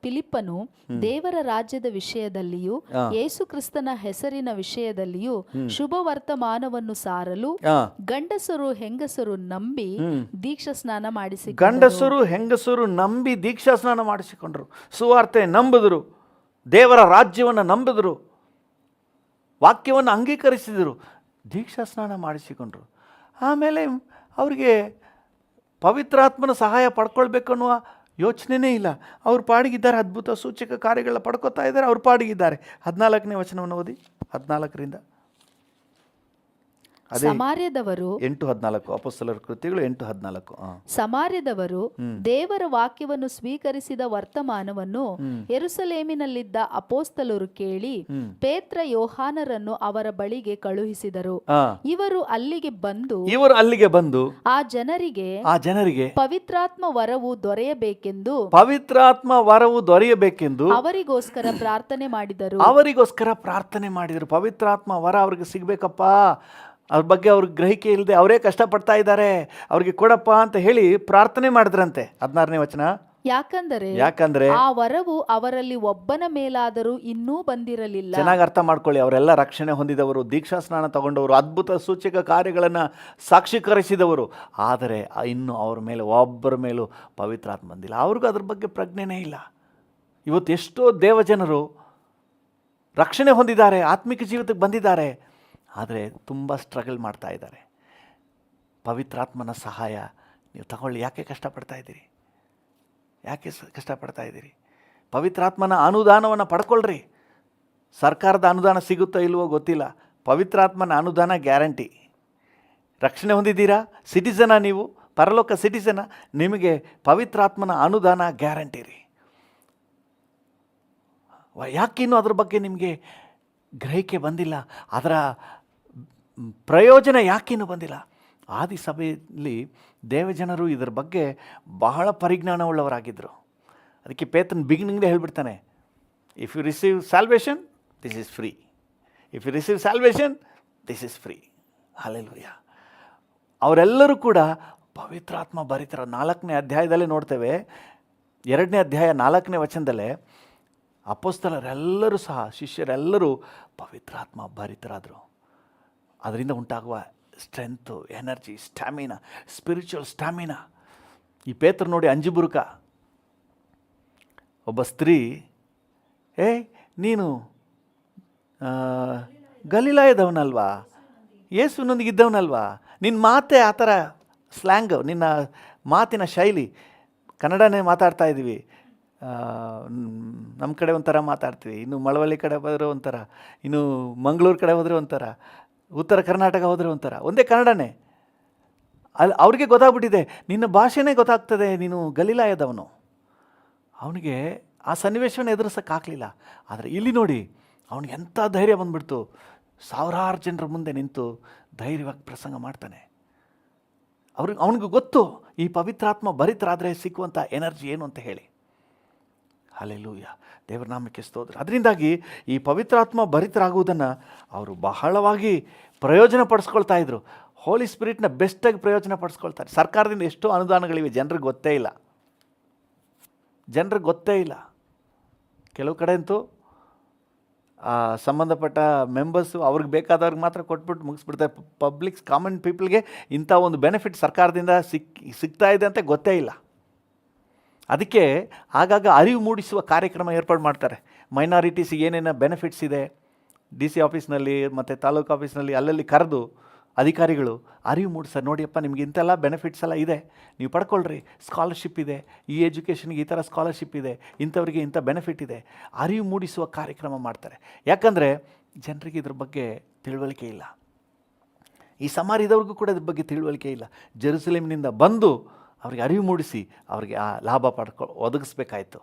ಫಿಲಿಪ್ಪನು ದೇವರ ರಾಜ್ಯದ ವಿಷಯದಲ್ಲಿಯೂ ಯೇಸು ಕ್ರಿಸ್ತನ ಹೆಸರಿನ ವಿಷಯದಲ್ಲಿಯೂ ಶುಭ ವರ್ತಮಾನವನ್ನು ಸಾರಲು ಗಂಡಸರು ಹೆಂಗಸರು ನಂಬಿ ದೀಕ್ಷಾ ಸ್ನಾನ ಮಾಡಿಸಿಕೊಂಡರು. ಸುವಾರ್ತೆ ನಂಬಿದ್ರು, ದೇವರ ರಾಜ್ಯವನ್ನು ನಂಬಿದ್ರು, ವಾಕ್ಯವನ್ನು ಅಂಗೀಕರಿಸಿದರು, ದೀಕ್ಷಾ ಸ್ನಾನ ಮಾಡಿಸಿಕೊಂಡ್ರು. ಆಮೇಲೆ ಅವರಿಗೆ ಪವಿತ್ರಾತ್ಮನ ಸಹಾಯ ಪಡ್ಕೊಳ್ಬೇಕು ಅನ್ನುವ ಯೋಚನೆಯೇ ಇಲ್ಲ. ಅವ್ರ ಪಾಡಿಗಿದ್ದಾರೆ, ಅದ್ಭುತ ಸೂಚಕ ಕಾರ್ಯಗಳ ಪಡ್ಕೊತಾ ಇದ್ದಾರೆ, ಅವ್ರ ಪಾಡಿಗಿದ್ದಾರೆ. 14ನೇ ವಚನವನ್ನು ಓದಿ, 14ರಿಂದ. ಸಮಾರ್ಯದವರು 8:14. ಅಪೊಸ್ತಲರ ಕೃತ್ಯಗಳು 8:14. ಸಮಾರ್ಯದವರು ದೇವರ ವಾಕ್ಯವನ್ನು ಸ್ವೀಕರಿಸಿದ ವರ್ತಮಾನವನ್ನು ಯೆರೂಸಲೇಮಿನಲ್ಲಿದ್ದ ಅಪೊಸ್ತಲರು ಕೇಳಿ ಪೇತ್ರ ಯೋಹಾನರನ್ನು ಅವರ ಬಳಿಗೆ ಕಳುಹಿಸಿದರು. ಇವರು ಅಲ್ಲಿಗೆ ಬಂದು ಆ ಜನರಿಗೆ ಪವಿತ್ರಾತ್ಮ ವರವು ದೊರೆಯಬೇಕೆಂದು ಅವರಿಗೋಸ್ಕರ ಪ್ರಾರ್ಥನೆ ಮಾಡಿದರು. ಪವಿತ್ರಾತ್ಮ ವರ ಅವ್ರಿಗೆ ಸಿಗ್ಬೇಕಪ್ಪ ಅವ್ರ ಬಗ್ಗೆ ಅವ್ರಿಗೆ ಗ್ರಹಿಕೆ ಇಲ್ಲದೆ ಅವರೇ ಕಷ್ಟಪಡ್ತಾ ಇದ್ದಾರೆ, ಅವ್ರಿಗೆ ಕೊಡಪ್ಪ ಅಂತ ಹೇಳಿ ಪ್ರಾರ್ಥನೆ ಮಾಡಿದ್ರಂತೆ. 16ನೇ ವಚನ. ಯಾಕಂದ್ರೆ ಆ ವರವು ಅವರಲ್ಲಿ ಒಬ್ಬನ ಮೇಲಾದರೂ ಇನ್ನೂ ಬಂದಿರಲಿಲ್ಲ. ಚೆನ್ನಾಗಿ ಅರ್ಥ ಮಾಡ್ಕೊಳ್ಳಿ, ಅವರೆಲ್ಲ ರಕ್ಷಣೆ ಹೊಂದಿದವರು, ದೀಕ್ಷಾ ಸ್ನಾನ ತಗೊಂಡವರು, ಅದ್ಭುತ ಸೂಚಕ ಕಾರ್ಯಗಳನ್ನು ಸಾಕ್ಷೀಕರಿಸಿದವರು. ಆದರೆ ಇನ್ನು ಅವ್ರ ಮೇಲೆ ಒಬ್ಬರ ಮೇಲೂ ಪವಿತ್ರಾತ್ಮ ಬಂದಿಲ್ಲ. ಅವ್ರಿಗೂ ಅದ್ರ ಬಗ್ಗೆ ಪ್ರಜ್ಞೆನೇ ಇಲ್ಲ. ಇವತ್ತು ಎಷ್ಟೋ ದೇವಜನರು ರಕ್ಷಣೆ ಹೊಂದಿದ್ದಾರೆ, ಆತ್ಮಿಕ ಜೀವಿತಕ್ಕೆ ಬಂದಿದ್ದಾರೆ, ಆದರೆ ತುಂಬ ಸ್ಟ್ರಗಲ್ ಮಾಡ್ತಾ ಇದ್ದಾರೆ. ಪವಿತ್ರಾತ್ಮನ ಸಹಾಯ ನೀವು ತಗೊಳ್ಳಿ. ಯಾಕೆ ಕಷ್ಟಪಡ್ತಾ ಇದ್ದೀರಿ? ಯಾಕೆ ಕಷ್ಟಪಡ್ತಾ ಇದ್ದೀರಿ? ಪವಿತ್ರಾತ್ಮನ ಅನುದಾನವನ್ನು ಪಡ್ಕೊಳ್ರಿ. ಸರ್ಕಾರದ ಅನುದಾನ ಸಿಗುತ್ತೋ ಇಲ್ವೋ ಗೊತ್ತಿಲ್ಲ, ಪವಿತ್ರಾತ್ಮನ ಅನುದಾನ ಗ್ಯಾರಂಟಿ. ರಕ್ಷಣೆ ಹೊಂದಿದ್ದೀರಾ? ಸಿಟಿಸನ ನೀವು, ಪರಲೋಕ ಸಿಟಿಸನ, ನಿಮಗೆ ಪವಿತ್ರಾತ್ಮನ ಅನುದಾನ ಗ್ಯಾರಂಟಿ ರೀ. ಯಾಕಿನ್ನೂ ಅದ್ರ ಬಗ್ಗೆ ನಿಮಗೆ ಗ್ರಹಿಕೆ ಬಂದಿಲ್ಲ? ಅದರ ಪ್ರಯೋಜನ ಯಾಕಿನ್ನೂ ಬಂದಿಲ್ಲ? ಆದಿ ಸಭೆಯಲ್ಲಿ ದೇವಜನರು ಇದರ ಬಗ್ಗೆ ಬಹಳ ಪರಿಜ್ಞಾನವುಳ್ಳವರಾಗಿದ್ದರು. ಅದಕ್ಕೆ ಪೇತ್ರನ ಬಿಗಿನಿಂಗ್ಲೇ ಹೇಳ್ಬಿಡ್ತಾನೆ, if you receive salvation this is free, if you receive salvation this is free. Hallelujah. ಅವರೆಲ್ಲರೂ ಕೂಡ ಪವಿತ್ರಾತ್ಮ ಭರಿತರ. 4ನೇ ಅಧ್ಯಾಯದಲ್ಲೇ ನೋಡ್ತೇವೆ, 2ನೇ ಅಧ್ಯಾಯ 4ನೇ ವಚನದಲ್ಲೇ ಅಪೊಸ್ತಲರೆಲ್ಲರೂ ಸಹ, ಶಿಷ್ಯರೆಲ್ಲರೂ ಪವಿತ್ರಾತ್ಮ ಭರಿತರಾದರು. ಅದರಿಂದ ಉಂಟಾಗುವ strength, energy, stamina, spiritual stamina. ಈ ಪೇತ್ರ ನೋಡಿ, ಅಂಜುಬುರುಕ ಒಬ್ಬ ಸ್ತ್ರೀ, ನೀನು ಗಲಿಲಾಯದವನಲ್ವಾ, ಯೇಸುವಿನೊಂದಿಗಿದ್ದವನಲ್ವಾ, ನಿನ್ನ ಮಾತೇ ಆ ಥರ ಸ್ಲ್ಯಾಂಗ್, ನಿನ್ನ ಮಾತಿನ ಶೈಲಿ, ಕನ್ನಡನೇ ಮಾತಾಡ್ತಾ ಇದ್ದೀವಿ, ನಮ್ಮ ಕಡೆ ಒಂಥರ ಮಾತಾಡ್ತೀವಿ, ಇನ್ನು ಮಳವಳ್ಳಿ ಕಡೆ ಹೋದರೆ ಒಂಥರ, ಇನ್ನು ಮಂಗಳೂರು ಕಡೆ ಹೋದರೆ ಒಂಥರ, ಉತ್ತರ ಕರ್ನಾಟಕ ಹೋದರೆ ಒಂಥರ, ಒಂದೇ ಕನ್ನಡನೇ. ಅವ್ರಿಗೆ ಗೊತ್ತಾಗ್ಬಿಟ್ಟಿದೆ, ನಿನ್ನ ಭಾಷೆನೇ ಗೊತ್ತಾಗ್ತದೆ, ನೀನು ಗಲಿಲಾಯದವನು. ಅವನಿಗೆ ಆ ಸನ್ನಿವೇಶವನ್ನು ಎದುರಿಸೋಕ್ಕಾಗಲಿಲ್ಲ. ಆದರೆ ಇಲ್ಲಿ ನೋಡಿ, ಅವನಿಗೆ ಎಂಥ ಧೈರ್ಯ ಬಂದ್ಬಿಡ್ತು. ಸಾವಿರಾರು ಜನರ ಮುಂದೆ ನಿಂತು ಧೈರ್ಯವಾಗಿ ಪ್ರಸಂಗ ಮಾಡ್ತಾನೆ. ಅವನಿಗೆ ಗೊತ್ತು ಈ ಪವಿತ್ರಾತ್ಮ ಭರಿತರಾದರೆ ಸಿಕ್ಕುವಂಥ ಎನರ್ಜಿ ಏನು ಅಂತ ಹೇಳಿ. ಹಲ್ಲೆಲೂಯಾ, ದೇವರ ನಾಮಕ್ಕೆ ಸ್ತೋತ್ರ. ಅದರಿಂದಾಗಿ ಈ ಪವಿತ್ರಾತ್ಮ ಭರಿತರಾಗುವುದನ್ನು ಅವರು ಬಹಳವಾಗಿ ಪ್ರಯೋಜನ ಪಡಿಸ್ಕೊಳ್ತಾ ಇದ್ರು. ಹೋಲಿ ಸ್ಪಿರಿಟ್ನ ಬೆಸ್ಟಾಗಿ ಪ್ರಯೋಜನ ಪಡಿಸ್ಕೊಳ್ತಾರೆ. ಸರ್ಕಾರದಿಂದ ಎಷ್ಟೋ ಅನುದಾನಗಳಿವೆ, ಜನರಿಗೆ ಗೊತ್ತೇ ಇಲ್ಲ. ಕೆಲವು ಕಡೆ ಅಂತೂ ಸಂಬಂಧಪಟ್ಟ ಮೆಂಬರ್ಸು ಅವ್ರಿಗೆ ಬೇಕಾದವ್ರಿಗೆ ಮಾತ್ರ ಕೊಟ್ಬಿಟ್ಟು ಮುಗಿಸ್ಬಿಡ್ತಾರೆ. ಪಬ್ಲಿಕ್ಸ್, ಕಾಮನ್ ಪೀಪಲ್ಗೆ ಇಂಥ ಒಂದು ಬೆನಿಫಿಟ್ ಸರ್ಕಾರದಿಂದ ಸಿಗ್ತಾ ಇದೆ ಅಂತ ಗೊತ್ತೇ ಇಲ್ಲ. ಅದಕ್ಕೆ ಆಗಾಗ ಅರಿವು ಮೂಡಿಸುವ ಕಾರ್ಯಕ್ರಮ ಏರ್ಪಾಡು ಮಾಡ್ತಾರೆ. ಮೈನಾರಿಟೀಸಿಗೆ ಏನೇನು ಬೆನಿಫಿಟ್ಸ್ ಇದೆ, DC ಆಫೀಸ್ನಲ್ಲಿ ಮತ್ತು ತಾಲೂಕು ಆಫೀಸ್ನಲ್ಲಿ ಅಲ್ಲಲ್ಲಿ ಕರೆದು ಅಧಿಕಾರಿಗಳು ಅರಿವು ಮೂಡಿಸ್ತಾರೆ. ನೋಡಿಯಪ್ಪ, ನಿಮ್ಗೆ ಇಂಥೆಲ್ಲ ಬೆನಿಫಿಟ್ಸ್ ಎಲ್ಲ ಇದೆ, ನೀವು ಪಡ್ಕೊಳ್ರಿ. ಸ್ಕಾಲರ್ಶಿಪ್ ಇದೆ, ಈ ಎಜುಕೇಷನ್ಗೆ ಈ ಥರ ಸ್ಕಾಲರ್ಶಿಪ್ ಇದೆ, ಇಂಥವ್ರಿಗೆ ಇಂಥ ಬೆನಿಫಿಟ್ ಇದೆ. ಅರಿವು ಮೂಡಿಸುವ ಕಾರ್ಯಕ್ರಮ ಮಾಡ್ತಾರೆ. ಯಾಕಂದರೆ ಜನರಿಗೆ ಇದ್ರ ಬಗ್ಗೆ ತಿಳುವಳಿಕೆ ಇಲ್ಲ. ಈ ಸಮಾರ್ಯದವ್ರಿಗೂ ಕೂಡ ಇದ್ರ ಬಗ್ಗೆ ತಿಳುವಳಿಕೆ ಇಲ್ಲ. ಜೆರುಸಲೇಮಿನಿಂದ ಬಂದು ಅವ್ರಿಗೆ ಅರಿವು ಮೂಡಿಸಿ ಅವ್ರಿಗೆ ಆ ಲಾಭ ಒದಗಿಸ್ಬೇಕಾಯ್ತು.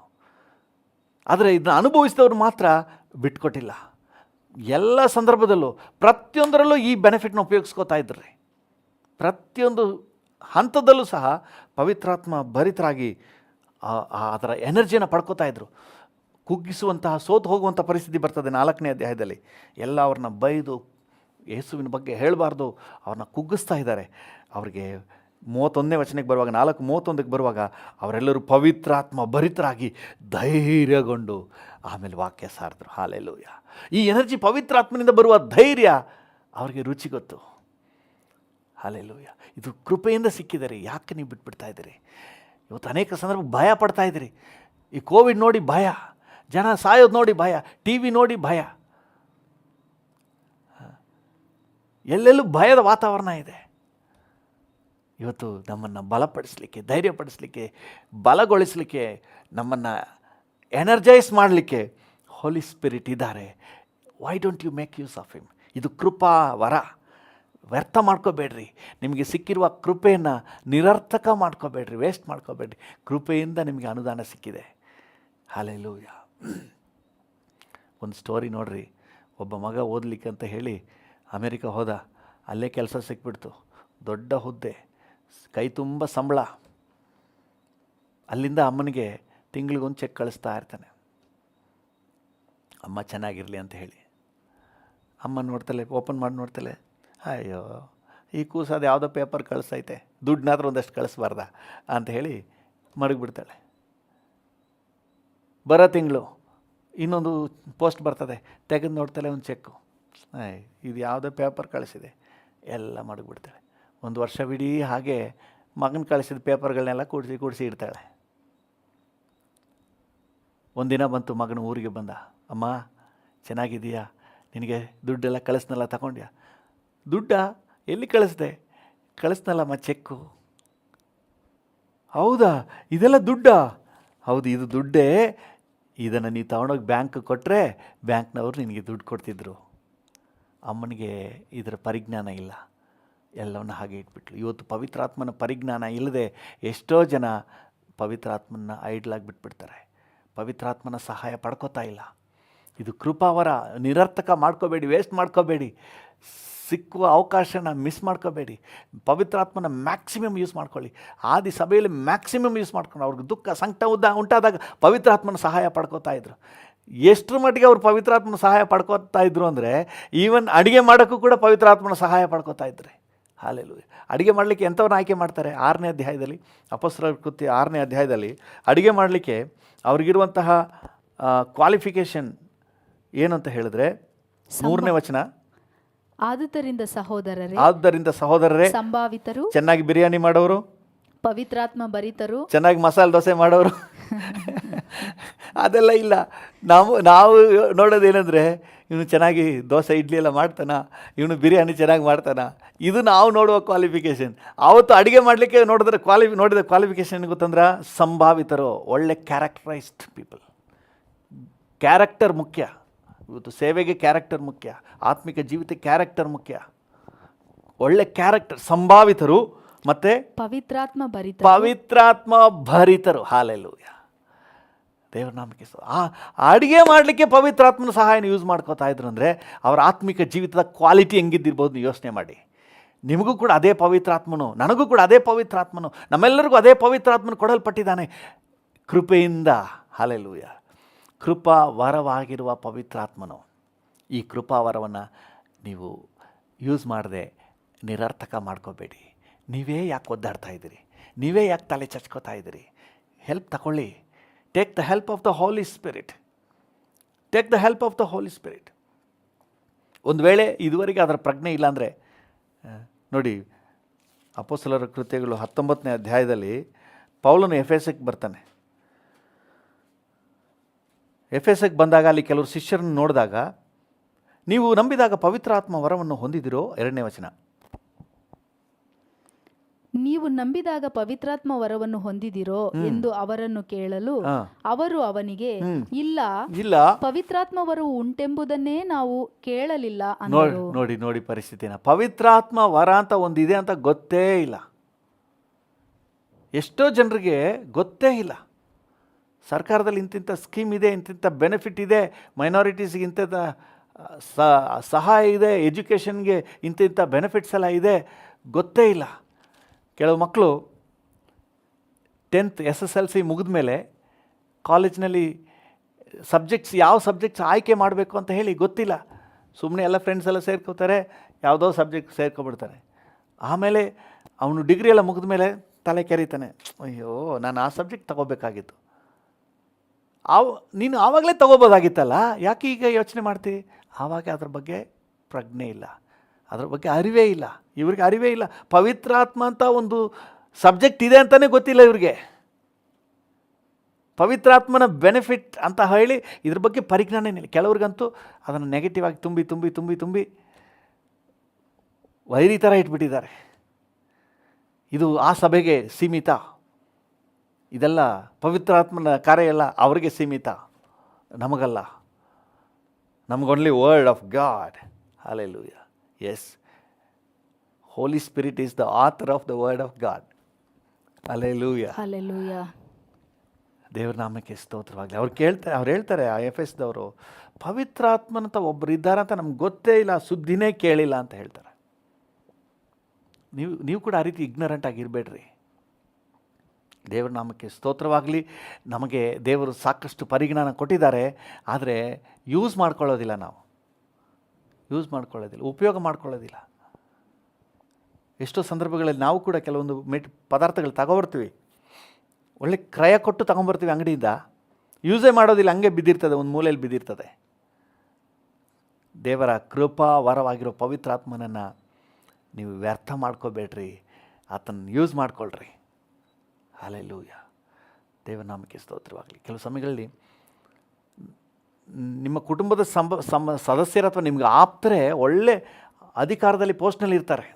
ಆದರೆ ಇದನ್ನ ಅನುಭವಿಸಿದವ್ರು ಮಾತ್ರ ಬಿಟ್ಕೊಟ್ಟಿಲ್ಲ. ಎಲ್ಲ ಸಂದರ್ಭದಲ್ಲೂ ಪ್ರತಿಯೊಂದರಲ್ಲೂ ಈ ಬೆನಿಫಿಟ್ನ ಉಪಯೋಗಿಸ್ಕೋತಾ ಇದ್ರಿ. ಪ್ರತಿಯೊಂದು ಹಂತದಲ್ಲೂ ಸಹ ಪವಿತ್ರಾತ್ಮ ಭರಿತರಾಗಿ ಅದರ ಎನರ್ಜಿಯನ್ನು ಪಡ್ಕೋತಾ ಇದ್ರು. ಕುಗ್ಗಿಸುವಂತಹ, ಸೋತು ಹೋಗುವಂಥ ಪರಿಸ್ಥಿತಿ ಬರ್ತದೆ 4ನೇ ಅಧ್ಯಾಯದಲ್ಲಿ. ಎಲ್ಲ ಅವ್ರನ್ನ ಬೈದು ಯೇಸುವಿನ ಬಗ್ಗೆ ಹೇಳಬಾರ್ದು, ಅವ್ರನ್ನ ಕುಗ್ಗಿಸ್ತಾ ಇದ್ದಾರೆ. ಅವ್ರಿಗೆ 31ನೇ ವಚನಕ್ಕೆ ಬರುವಾಗ, 4:31ಕ್ಕೆ ಬರುವಾಗ ಅವರೆಲ್ಲರೂ ಪವಿತ್ರಾತ್ಮ ಭರಿತರಾಗಿ ಧೈರ್ಯಗೊಂಡು ಆಮೇಲೆ ವಾಕ್ಯ ಸಾರಿದ್ರು. ಹಲ್ಲೆಲೂಯಾ. ಈ ಎನರ್ಜಿ, ಪವಿತ್ರಾತ್ಮನಿಂದ ಬರುವ ಧೈರ್ಯ ಅವ್ರಿಗೆ ರುಚಿ ಗೊತ್ತು. ಹಲ್ಲೆಲೂಯಾ. ಇದು ಕೃಪೆಯಿಂದ ಸಿಕ್ಕಿದ್ದಾರೆ. ಯಾಕೆ ನೀವು ಬಿಟ್ಬಿಡ್ತಾ ಇದ್ದೀರಿ? ಇವತ್ತು ಅನೇಕ ಸಂದರ್ಭ ಭಯ ಪಡ್ತಾ ಇದ್ದೀರಿ. ಈ ಕೋವಿಡ್ ನೋಡಿ ಭಯ, ಜನ ಸಾಯೋದು ನೋಡಿ ಭಯ, TV ನೋಡಿ ಭಯ, ಎಲ್ಲೆಲ್ಲೂ ಭಯದ ವಾತಾವರಣ ಇದೆ. ಇವತ್ತು ನಮ್ಮನ್ನು ಬಲಪಡಿಸಲಿಕ್ಕೆ, ಧೈರ್ಯಪಡಿಸಲಿಕ್ಕೆ, ಬಲಗೊಳಿಸಲಿಕ್ಕೆ, ನಮ್ಮನ್ನು ಎನರ್ಜೈಸ್ ಮಾಡಲಿಕ್ಕೆ ಹೋಲಿ ಸ್ಪಿರಿಟ್ ಇದ್ದಾರೆ. Why don't you make use of him? ಇದು ಕೃಪಾ ವರ. ವ್ಯರ್ಥ ಮಾಡ್ಕೋಬೇಡ್ರಿ. ನಿಮಗೆ ಸಿಕ್ಕಿರುವ ಕೃಪೆಯನ್ನು ನಿರರ್ಥಕ ಮಾಡ್ಕೋಬೇಡ್ರಿ, ವೇಸ್ಟ್ ಮಾಡ್ಕೋಬೇಡ್ರಿ. ಕೃಪೆಯಿಂದ ನಿಮಗೆ ಅನುದಾನ ಸಿಕ್ಕಿದೆ. ಹಲ್ಲೆಲೂಯಾ. ಒಂದು ಸ್ಟೋರಿ ನೋಡ್ರಿ. ಒಬ್ಬ ಮಗ ಓದಲಿಕ್ಕೆ ಅಂತ ಹೇಳಿ ಅಮೇರಿಕ ಹೋದ. ಅಲ್ಲೇ ಕೆಲಸ ಸಿಕ್ಬಿಡ್ತು, ದೊಡ್ಡ ಹುದ್ದೆ, ಕೈ ತುಂಬ ಸಂಬಳ. ಅಲ್ಲಿಂದ ಅಮ್ಮನಿಗೆ ತಿಂಗಳಿಗೊಂದು ಚೆಕ್ ಕಳಿಸ್ತಾ ಇರ್ತಾನೆ, ಅಮ್ಮ ಚೆನ್ನಾಗಿರಲಿ ಅಂತ ಹೇಳಿ. ಅಮ್ಮ ನೋಡ್ತಲೇ, ಓಪನ್ ಮಾಡಿ ನೋಡ್ತಲೇ, ಅಯ್ಯೋ ಈ ಕೂಸದು ಯಾವುದೋ ಪೇಪರ್ ಕಳಿಸೈತೆ, ದುಡ್ಡನ್ನಾದ್ರೂ ಒಂದಷ್ಟು ಕಳಿಸ್ಬಾರ್ದ ಅಂತ ಹೇಳಿ ಮಡಗಿಬಿಡ್ತಾಳೆ. ಬರೋ ತಿಂಗಳು ಇನ್ನೊಂದು ಪೋಸ್ಟ್ ಬರ್ತದೆ, ತೆಗೆದು ನೋಡ್ತಾಳೆ ಒಂದು ಚೆಕ್ಕು, ಇದು ಯಾವುದೋ ಪೇಪರ್ ಕಳಿಸಿದೆ, ಎಲ್ಲ ಮಡಗಿಬಿಡ್ತಾಳೆ. ಒಂದು ವರ್ಷವಿಡೀ ಹಾಗೆ ಮಗನ ಕಳಿಸಿದ ಪೇಪರ್ಗಳನ್ನೆಲ್ಲ ಕೂಡಿಸಿ ಇಡ್ತಾಳೆ. ಒಂದಿನ ಬಂತು, ಮಗನ ಊರಿಗೆ ಬಂದ. ಅಮ್ಮ ಚೆನ್ನಾಗಿದೆಯಾ, ನಿನಗೆ ದುಡ್ಡೆಲ್ಲ ಕಳಿಸ್ನಲ್ಲ, ತಗೊಂಡ್ಯಾ? ದುಡ್ಡ ಎಲ್ಲಿ ಕಳಿಸ್ದೆ? ಕಳಿಸ್ನಲ್ಲಮ್ಮ ಚೆಕ್ಕು. ಹೌದಾ, ಇದೆಲ್ಲ ದುಡ್ಡಾ? ಹೌದು, ಇದು ದುಡ್ಡೇ. ಇದನ್ನು ನೀವು ತಗೊಂಡೋಗಿ ಬ್ಯಾಂಕ್ ಕೊಟ್ಟರೆ ಬ್ಯಾಂಕ್ನವರು ನಿನಗೆ ದುಡ್ಡು ಕೊಡ್ತಿದ್ರು. ಅಮ್ಮನಿಗೆ ಇದರ ಪರಿಜ್ಞಾನ ಇಲ್ಲ, ಎಲ್ಲವನ್ನ ಹಾಗೆ ಇಟ್ಬಿಟ್ಲು. ಇವತ್ತು ಪವಿತ್ರಾತ್ಮನ ಪರಿಜ್ಞಾನ ಇಲ್ಲದೆ ಎಷ್ಟೋ ಜನ ಪವಿತ್ರಾತ್ಮನ ಐಡ್ಲಾಗಿ ಬಿಟ್ಬಿಡ್ತಾರೆ, ಪವಿತ್ರಾತ್ಮನ ಸಹಾಯ ಪಡ್ಕೋತಾ ಇಲ್ಲ. ಇದು ಕೃಪಾವರ, ನಿರರ್ಥಕ ಮಾಡ್ಕೋಬೇಡಿ, ವೇಸ್ಟ್ ಮಾಡ್ಕೋಬೇಡಿ, ಸಿಕ್ಕುವ ಅವಕಾಶನ ಮಿಸ್ ಮಾಡ್ಕೋಬೇಡಿ. ಪವಿತ್ರಾತ್ಮನ ಮ್ಯಾಕ್ಸಿಮಮ್ ಯೂಸ್ ಮಾಡ್ಕೊಳ್ಳಿ. ಆದಿ ಸಭೆಯಲ್ಲಿ ಮ್ಯಾಕ್ಸಿಮಮ್ ಯೂಸ್ ಮಾಡ್ಕೊಂಡು ಅವ್ರಿಗೆ ದುಃಖ ಸಂಕಟ ಉಂಟಾದಾಗ ಪವಿತ್ರಾತ್ಮನ ಸಹಾಯ ಪಡ್ಕೋತಾ ಇದ್ರು. ಎಷ್ಟರ ಮಟ್ಟಿಗೆ ಅವ್ರು ಪವಿತ್ರಾತ್ಮನ ಸಹಾಯ ಪಡ್ಕೋತಾ ಇದ್ರು ಅಂದರೆ ಈವನ್ ಅಡುಗೆ ಮಾಡೋಕ್ಕೂ ಕೂಡ ಪವಿತ್ರಾತ್ಮನ ಸಹಾಯ ಪಡ್ಕೋತಾ ಇದ್ರಿ. ಹಾಲೆಲೂಯಾ. ಅಡುಗೆ ಮಾಡಲಿಕ್ಕೆ ಎಂಥವ್ರನ್ನ ಆಯ್ಕೆ ಮಾಡ್ತಾರೆ? 6ನೇ ಅಧ್ಯಾಯದಲ್ಲಿ, ಅಪೊಸ್ತಲರ ಕೃತ್ಯ 6ನೇ ಅಧ್ಯಾಯದಲ್ಲಿ ಅಡುಗೆ ಮಾಡಲಿಕ್ಕೆ ಅವ್ರಿಗಿರುವಂತಹ ಕ್ವಾಲಿಫಿಕೇಷನ್ ಏನು ಅಂತ ಹೇಳಿದ್ರೆ 3ನೇ ವಚನ, ಆದುದರಿಂದ ಸಹೋದರರೇ ಸಂಭಾವಿತರು, ಚೆನ್ನಾಗಿ ಬಿರಿಯಾನಿ ಮಾಡೋರು, ಪವಿತ್ರಾತ್ಮ ಭರಿತರು, ಚೆನ್ನಾಗಿ ಮಸಾಲೆ ದೋಸೆ ಮಾಡೋರು ಅದೆಲ್ಲ ಇಲ್ಲ. ನಾವು ನೋಡೋದೇನೆಂದರೆ ಇವನು ಚೆನ್ನಾಗಿ ದೋಸೆ ಇಡ್ಲಿ ಎಲ್ಲ ಮಾಡ್ತಾನ, ಇವನು ಬಿರಿಯಾನಿ ಚೆನ್ನಾಗಿ ಮಾಡ್ತಾನ, ಇದು ನಾವು ನೋಡುವ ಕ್ವಾಲಿಫಿಕೇಷನ್. ಆವತ್ತು ಅಡುಗೆ ಮಾಡಲಿಕ್ಕೆ ನೋಡಿದ ಕ್ವಾಲಿಫಿಕೇಷನ್ ಗೊತ್ತಂದ್ರೆ ಸಂಭಾವಿತರು, ಒಳ್ಳೆ ಕ್ಯಾರೆಕ್ಟರೈಸ್ಡ್ ಪೀಪಲ್. ಕ್ಯಾರೆಕ್ಟರ್ ಮುಖ್ಯ. ಇವತ್ತು ಸೇವೆಗೆ ಕ್ಯಾರೆಕ್ಟರ್ ಮುಖ್ಯ, ಆತ್ಮಿಕ ಜೀವಿತಕ್ಕೆ ಕ್ಯಾರೆಕ್ಟರ್ ಮುಖ್ಯ. ಒಳ್ಳೆ ಕ್ಯಾರೆಕ್ಟರ್, ಸಂಭಾವಿತರು ಮತ್ತು ಪವಿತ್ರಾತ್ಮ ಭರಿತರು. ಹಾಲೆಲೂಯಾ, ದೇವರ ನಾಮಕ್ಕೆ. ಅಡುಗೆ ಮಾಡಲಿಕ್ಕೆ ಪವಿತ್ರಾತ್ಮನ ಸಹಾಯನ ಯೂಸ್ ಮಾಡ್ಕೋತಾ ಇದ್ರು ಅಂದರೆ ಅವರ ಆತ್ಮಿಕ ಜೀವಿತದ ಕ್ವಾಲಿಟಿ ಹೆಂಗಿದ್ದಿರ್ಬೋದು ನೀವು ಯೋಚನೆ ಮಾಡಿ. ನಿಮಗೂ ಕೂಡ ಅದೇ ಪವಿತ್ರಾತ್ಮನು, ನನಗೂ ಕೂಡ ಅದೇ ಪವಿತ್ರಾತ್ಮನು, ನಮ್ಮೆಲ್ಲರಿಗೂ ಅದೇ ಪವಿತ್ರಾತ್ಮನು ಕೊಡಲ್ಪಟ್ಟಿದ್ದಾನೆ ಕೃಪೆಯಿಂದ. ಹಾಲೆಲೂಯಾ. ಕೃಪಾ ವರವಾಗಿರುವ ಪವಿತ್ರಾತ್ಮನು. ಈ ಕೃಪಾವರವನ್ನು ನೀವು ಯೂಸ್ ಮಾಡದೆ ನಿರರ್ಥಕ ಮಾಡ್ಕೋಬೇಡಿ. ನೀವೇ ಯಾಕೆ ಒದ್ದಾಡ್ತಾ ಇದ್ದೀರಿ? ನೀವೇ ಯಾಕೆ ತಲೆ ಚಚ್ಕೋತಾ ಇದ್ದೀರಿ? ಹೆಲ್ಪ್ ತಗೊಳ್ಳಿ. Take the help of the Holy Spirit. ಒಂದು ವೇಳೆ ಇದುವರೆಗೆ ಅದರ ಪ್ರಜ್ಞೆ ಇಲ್ಲಾಂದರೆ ನೋಡಿ, ಅಪೊಸ್ತಲರ ಕೃತ್ಯಗಳು 19ನೇ ಅಧ್ಯಾಯದಲ್ಲಿ ಪೌಲನು ಎಫೆಸಕ್ಕೆ ಬರ್ತಾನೆ. ಎಫೆಸಕ್ಕೆ ಬಂದಾಗ ಅಲ್ಲಿ ಕೆಲವರು ಶಿಷ್ಯರನ್ನು ನೋಡಿದಾಗ, ನೀವು ನಂಬಿದಾಗ ಪವಿತ್ರಾತ್ಮ ವರವನ್ನು ಹೊಂದಿದಿರೋ, 2ನೇ ವಚನ, ನೀವು ನಂಬಿದಾಗ ಪವಿತ್ರಾತ್ಮ ವರವನ್ನು ಹೊಂದಿದಿರೋ ಎಂದು ಅವರನ್ನು ಕೇಳಲು ಅವರು ಅವನಿಗೆ ಇಲ್ಲ, ಪವಿತ್ರಾತ್ಮ ವರವು ಉಂಟೆಂಬುದನ್ನೇ ನಾವು ಕೇಳಲಿಲ್ಲ. ನೋಡಿ ಪರಿಸ್ಥಿತಿನ. ಪವಿತ್ರಾತ್ಮ ವರ ಅಂತ ಒಂದಿದೆ ಅಂತ ಗೊತ್ತೇ ಇಲ್ಲ. ಎಷ್ಟೋ ಜನರಿಗೆ ಗೊತ್ತೇ ಇಲ್ಲ. ಸರ್ಕಾರದಲ್ಲಿ ಇಂತಿಂಥ ಸ್ಕೀಮ್ ಇದೆ, ಇಂತಿಂಥ ಬೆನಿಫಿಟ್ ಇದೆ, ಮೈನಾರಿಟೀಸ್ಗೆ ಇಂಥ ಸಹಾಯ ಇದೆ, ಎಜುಕೇಷನ್ಗೆ ಇಂತಿಂಥ ಬೆನಿಫಿಟ್ಸ್ ಎಲ್ಲ ಇದೆ, ಗೊತ್ತೇ ಇಲ್ಲ. ಕೆಲವು ಮಕ್ಕಳು 10th SSLC ಮುಗಿದ ಮೇಲೆ ಕಾಲೇಜ್ನಲ್ಲಿ ಯಾವ ಸಬ್ಜೆಕ್ಟ್ಸ್ ಆಯ್ಕೆ ಮಾಡಬೇಕು ಅಂತ ಹೇಳಿ ಗೊತ್ತಿಲ್ಲ. ಸುಮ್ಮನೆ ಎಲ್ಲ ಫ್ರೆಂಡ್ಸ್ ಎಲ್ಲ ಸೇರ್ಕೋತಾರೆ, ಯಾವುದೋ ಸಬ್ಜೆಕ್ಟ್ ಸೇರ್ಕೊಬಿಡ್ತಾರೆ. ಆಮೇಲೆ ಅವನು ಡಿಗ್ರಿ ಎಲ್ಲ ಮುಗಿದ ಮೇಲೆ ತಲೆ ಕೆರೀತಾನೆ, ಅಯ್ಯೋ ನಾನು ಆ ಸಬ್ಜೆಕ್ಟ್ ತಗೋಬೇಕಾಗಿತ್ತು. ನೀನು ಆವಾಗಲೇ ತಗೋಬೋದಾಗಿತ್ತಲ್ಲ, ಯಾಕೆ ಈಗ ಯೋಚನೆ ಮಾಡ್ತೀವಿ? ಆವಾಗ ಅದ್ರ ಬಗ್ಗೆ ಪ್ರಜ್ಞೆ ಇಲ್ಲ, ಅದ್ರ ಬಗ್ಗೆ ಅರಿವೇ ಇಲ್ಲ. ಇವ್ರಿಗೆ ಅರಿವೇ ಇಲ್ಲ. ಪವಿತ್ರಾತ್ಮ ಅಂತ ಒಂದು ಸಬ್ಜೆಕ್ಟ್ ಇದೆ ಅಂತಲೇ ಗೊತ್ತಿಲ್ಲ ಇವ್ರಿಗೆ. ಪವಿತ್ರಾತ್ಮನ ಬೆನಿಫಿಟ್ ಅಂತ ಹೇಳಿ ಇದ್ರ ಬಗ್ಗೆ ಪರಿಜ್ಞಾನ ಇಲ್ಲ. ಕೆಲವ್ರಿಗಂತೂ ಅದನ್ನು ನೆಗೆಟಿವ್ ಆಗಿ ತುಂಬಿ ವೈರಿ ಥರ ಇಟ್ಬಿಟ್ಟಿದ್ದಾರೆ. ಇದು ಆ ಸಭೆಗೆ ಸೀಮಿತ, ಇದೆಲ್ಲ ಪವಿತ್ರಾತ್ಮನ ಕಾರ್ಯ ಎಲ್ಲ ಅವರಿಗೆ ಸೀಮಿತ, ನಮಗಲ್ಲ. ನಮಗೊಂಡ್ಲಿ word of God. Hallelujah. Yes, holy spirit is the author of the word of God. Hallelujah. ದೇವ್ರ ನಾಮಕ್ಕೆ ಸ್ತೋತ್ರವಾಗಲಿ. ಅವ್ರು ಹೇಳ್ತಾರೆ ಆ ಎಫೆಸ್ದವರು, ಪವಿತ್ರಾತ್ಮನಂತ ಒಬ್ಬರು ಇದ್ದಾರೆ ಅಂತ ನಮ್ಗೆ ಗೊತ್ತೇ ಇಲ್ಲ, ಸುದ್ದಿನೇ ಕೇಳಿಲ್ಲ ಅಂತ ಹೇಳ್ತಾರೆ. ನೀವು ಕೂಡ ಆ ರೀತಿ ಇಗ್ನರೆಂಟ್ ಆಗಿರಬೇಡ್ರಿ. ದೇವರ ನಾಮಕ್ಕೆ ಸ್ತೋತ್ರವಾಗಲಿ. ನಮಗೆ ದೇವರು ಸಾಕಷ್ಟು ಪರಿಜ್ಞಾನ ಕೊಟ್ಟಿದ್ದಾರೆ, ಆದರೆ ಯೂಸ್ ಮಾಡ್ಕೊಳ್ಳೋದಿಲ್ಲ, ಉಪಯೋಗ ಮಾಡ್ಕೊಳ್ಳೋದಿಲ್ಲ. ಎಷ್ಟೋ ಸಂದರ್ಭಗಳಲ್ಲಿ ನಾವು ಕೂಡ ಕೆಲವೊಂದು ಪದಾರ್ಥಗಳು ತಗೊಬರ್ತೀವಿ, ಒಳ್ಳೆ ಕ್ರಯ ಕೊಟ್ಟು ತಗೊಂಬರ್ತೀವಿ ಅಂಗಡಿಯಿಂದ, ಯೂಸೇ ಮಾಡೋದಿಲ್ಲ, ಹಂಗೆ ಬಿದ್ದಿರ್ತದೆ, ಒಂದು ಮೂಲೆಯಲ್ಲಿ ಬಿದ್ದಿರ್ತದೆ. ದೇವರ ಕೃಪಾ ವರವಾಗಿರೋ ಪವಿತ್ರಾತ್ಮನನ್ನು ನೀವು ವ್ಯರ್ಥ ಮಾಡ್ಕೋಬೇಡ್ರಿ, ಆತನ ಯೂಸ್ ಮಾಡ್ಕೊಳ್ರಿ. ಹಲ್ಲೆಲೂಯಾ, ದೇವನಾಮಕ್ಕೆ ಸ್ತೋತ್ರವಾಗಲಿ. ಕೆಲವು ಸಮಯಗಳಲ್ಲಿ ನಿಮ್ಮ ಕುಟುಂಬದ ಸದಸ್ಯರ ಅಥವಾ ನಿಮ್ಗೆ ಆಪ್ತರೆ ಒಳ್ಳೆ ಅಧಿಕಾರದಲ್ಲಿ ಪೋಸ್ಟ್ನಲ್ಲಿ ಇರ್ತಾರೆ.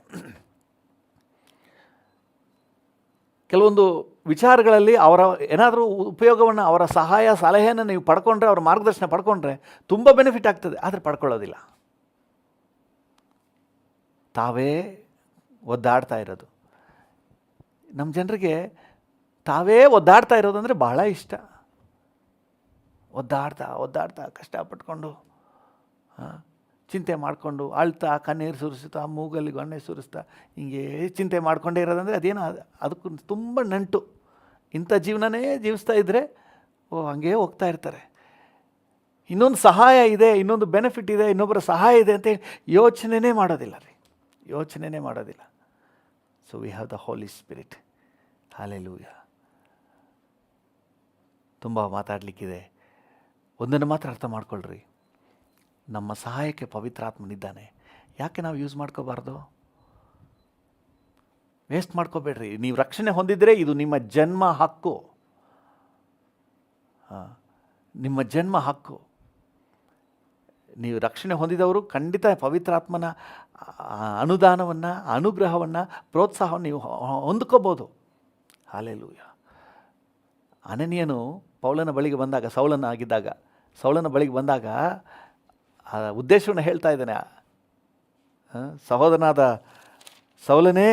ಕೆಲವೊಂದು ವಿಚಾರಗಳಲ್ಲಿ ಅವರ ಏನಾದರೂ ಉಪಯೋಗವನ್ನು, ಅವರ ಸಹಾಯ ಸಲಹೆಯನ್ನು ನೀವು ಪಡ್ಕೊಂಡ್ರೆ, ಅವರ ಮಾರ್ಗದರ್ಶನ ಪಡ್ಕೊಂಡ್ರೆ ತುಂಬ ಬೆನಿಫಿಟ್ ಆಗ್ತದೆ. ಆದರೆ ಪಡ್ಕೊಳ್ಳೋದಿಲ್ಲ, ತಾವೇ ಒದ್ದಾಡ್ತಾ ಇರೋದು. ನಮ್ಮ ಜನರಿಗೆ ತಾವೇ ಒದ್ದಾಡ್ತಾ ಇರೋದಂದರೆ ಬಹಳ ಇಷ್ಟ. ಒದ್ದಾಡ್ತಾ ಕಷ್ಟಪಟ್ಕೊಂಡು ಚಿಂತೆ ಮಾಡಿಕೊಂಡು ಅಳ್ತಾ ಕಣ್ಣೀರು ಸುರಿಸ್ತಾ ಮೂಗಲ್ಲಿ ಗೊಣ್ಣೆ ಸುರಿಸ್ತಾ ಹಿಂಗೆ ಚಿಂತೆ ಮಾಡಿಕೊಂಡೇ ಇರೋದಂದರೆ ಅದೇನೋ ಅದಕ್ಕೂ ತುಂಬ ನಂಟು. ಇಂಥ ಜೀವನನೇ ಜೀವಿಸ್ತಾ ಇದ್ದರೆ ಹಂಗೇ ಹೋಗ್ತಾ ಇರ್ತಾರೆ. ಇನ್ನೊಂದು ಸಹಾಯ ಇದೆ, ಇನ್ನೊಂದು ಬೆನಿಫಿಟ್ ಇದೆ, ಇನ್ನೊಬ್ಬರ ಸಹಾಯ ಇದೆ ಅಂತೇಳಿ ಯೋಚನೆನೇ ಮಾಡೋದಿಲ್ಲ. So we have the Holy Spirit. Hallelujah. ತುಂಬ ಮಾತಾಡಲಿಕ್ಕಿದೆ. ಒಂದನ್ನು ಮಾತ್ರ ಅರ್ಥ ಮಾಡ್ಕೊಳ್ರಿ, ನಮ್ಮ ಸಹಾಯಕ್ಕೆ ಪವಿತ್ರಾತ್ಮನಿದ್ದಾನೆ. ಯಾಕೆ ನಾವು ಯೂಸ್ ಮಾಡ್ಕೋಬಾರ್ದು? ವೇಸ್ಟ್ ಮಾಡ್ಕೋಬೇಡ್ರಿ. ನೀವು ರಕ್ಷಣೆ ಹೊಂದಿದರೆ ಇದು ನಿಮ್ಮ ಜನ್ಮ ಹಕ್ಕು. ನಿಮ್ಮ ಜನ್ಮ ಹಕ್ಕು. ನೀವು ರಕ್ಷಣೆ ಹೊಂದಿದವರು ಖಂಡಿತ ಪವಿತ್ರಾತ್ಮನ ಅನುದಾನವನ್ನು, ಅನುಗ್ರಹವನ್ನು, ಪ್ರೋತ್ಸಾಹವನ್ನು ನೀವು ಹೊಂದ್ಕೋಬೋದು. ಹಲ್ಲೆಲೂಯಾ. ಅನನೀಯನು ಪೌಲನ ಬಳಿಗೆ ಬಂದಾಗ, ಸೌಲನ ಬಳಿಗೆ ಬಂದಾಗ ಆ ಉದ್ದೇಶವನ್ನು ಹೇಳ್ತಾ ಇದ್ದಾನೆ. ಸಹೋದರನಾದ ಸೌಲನೇ,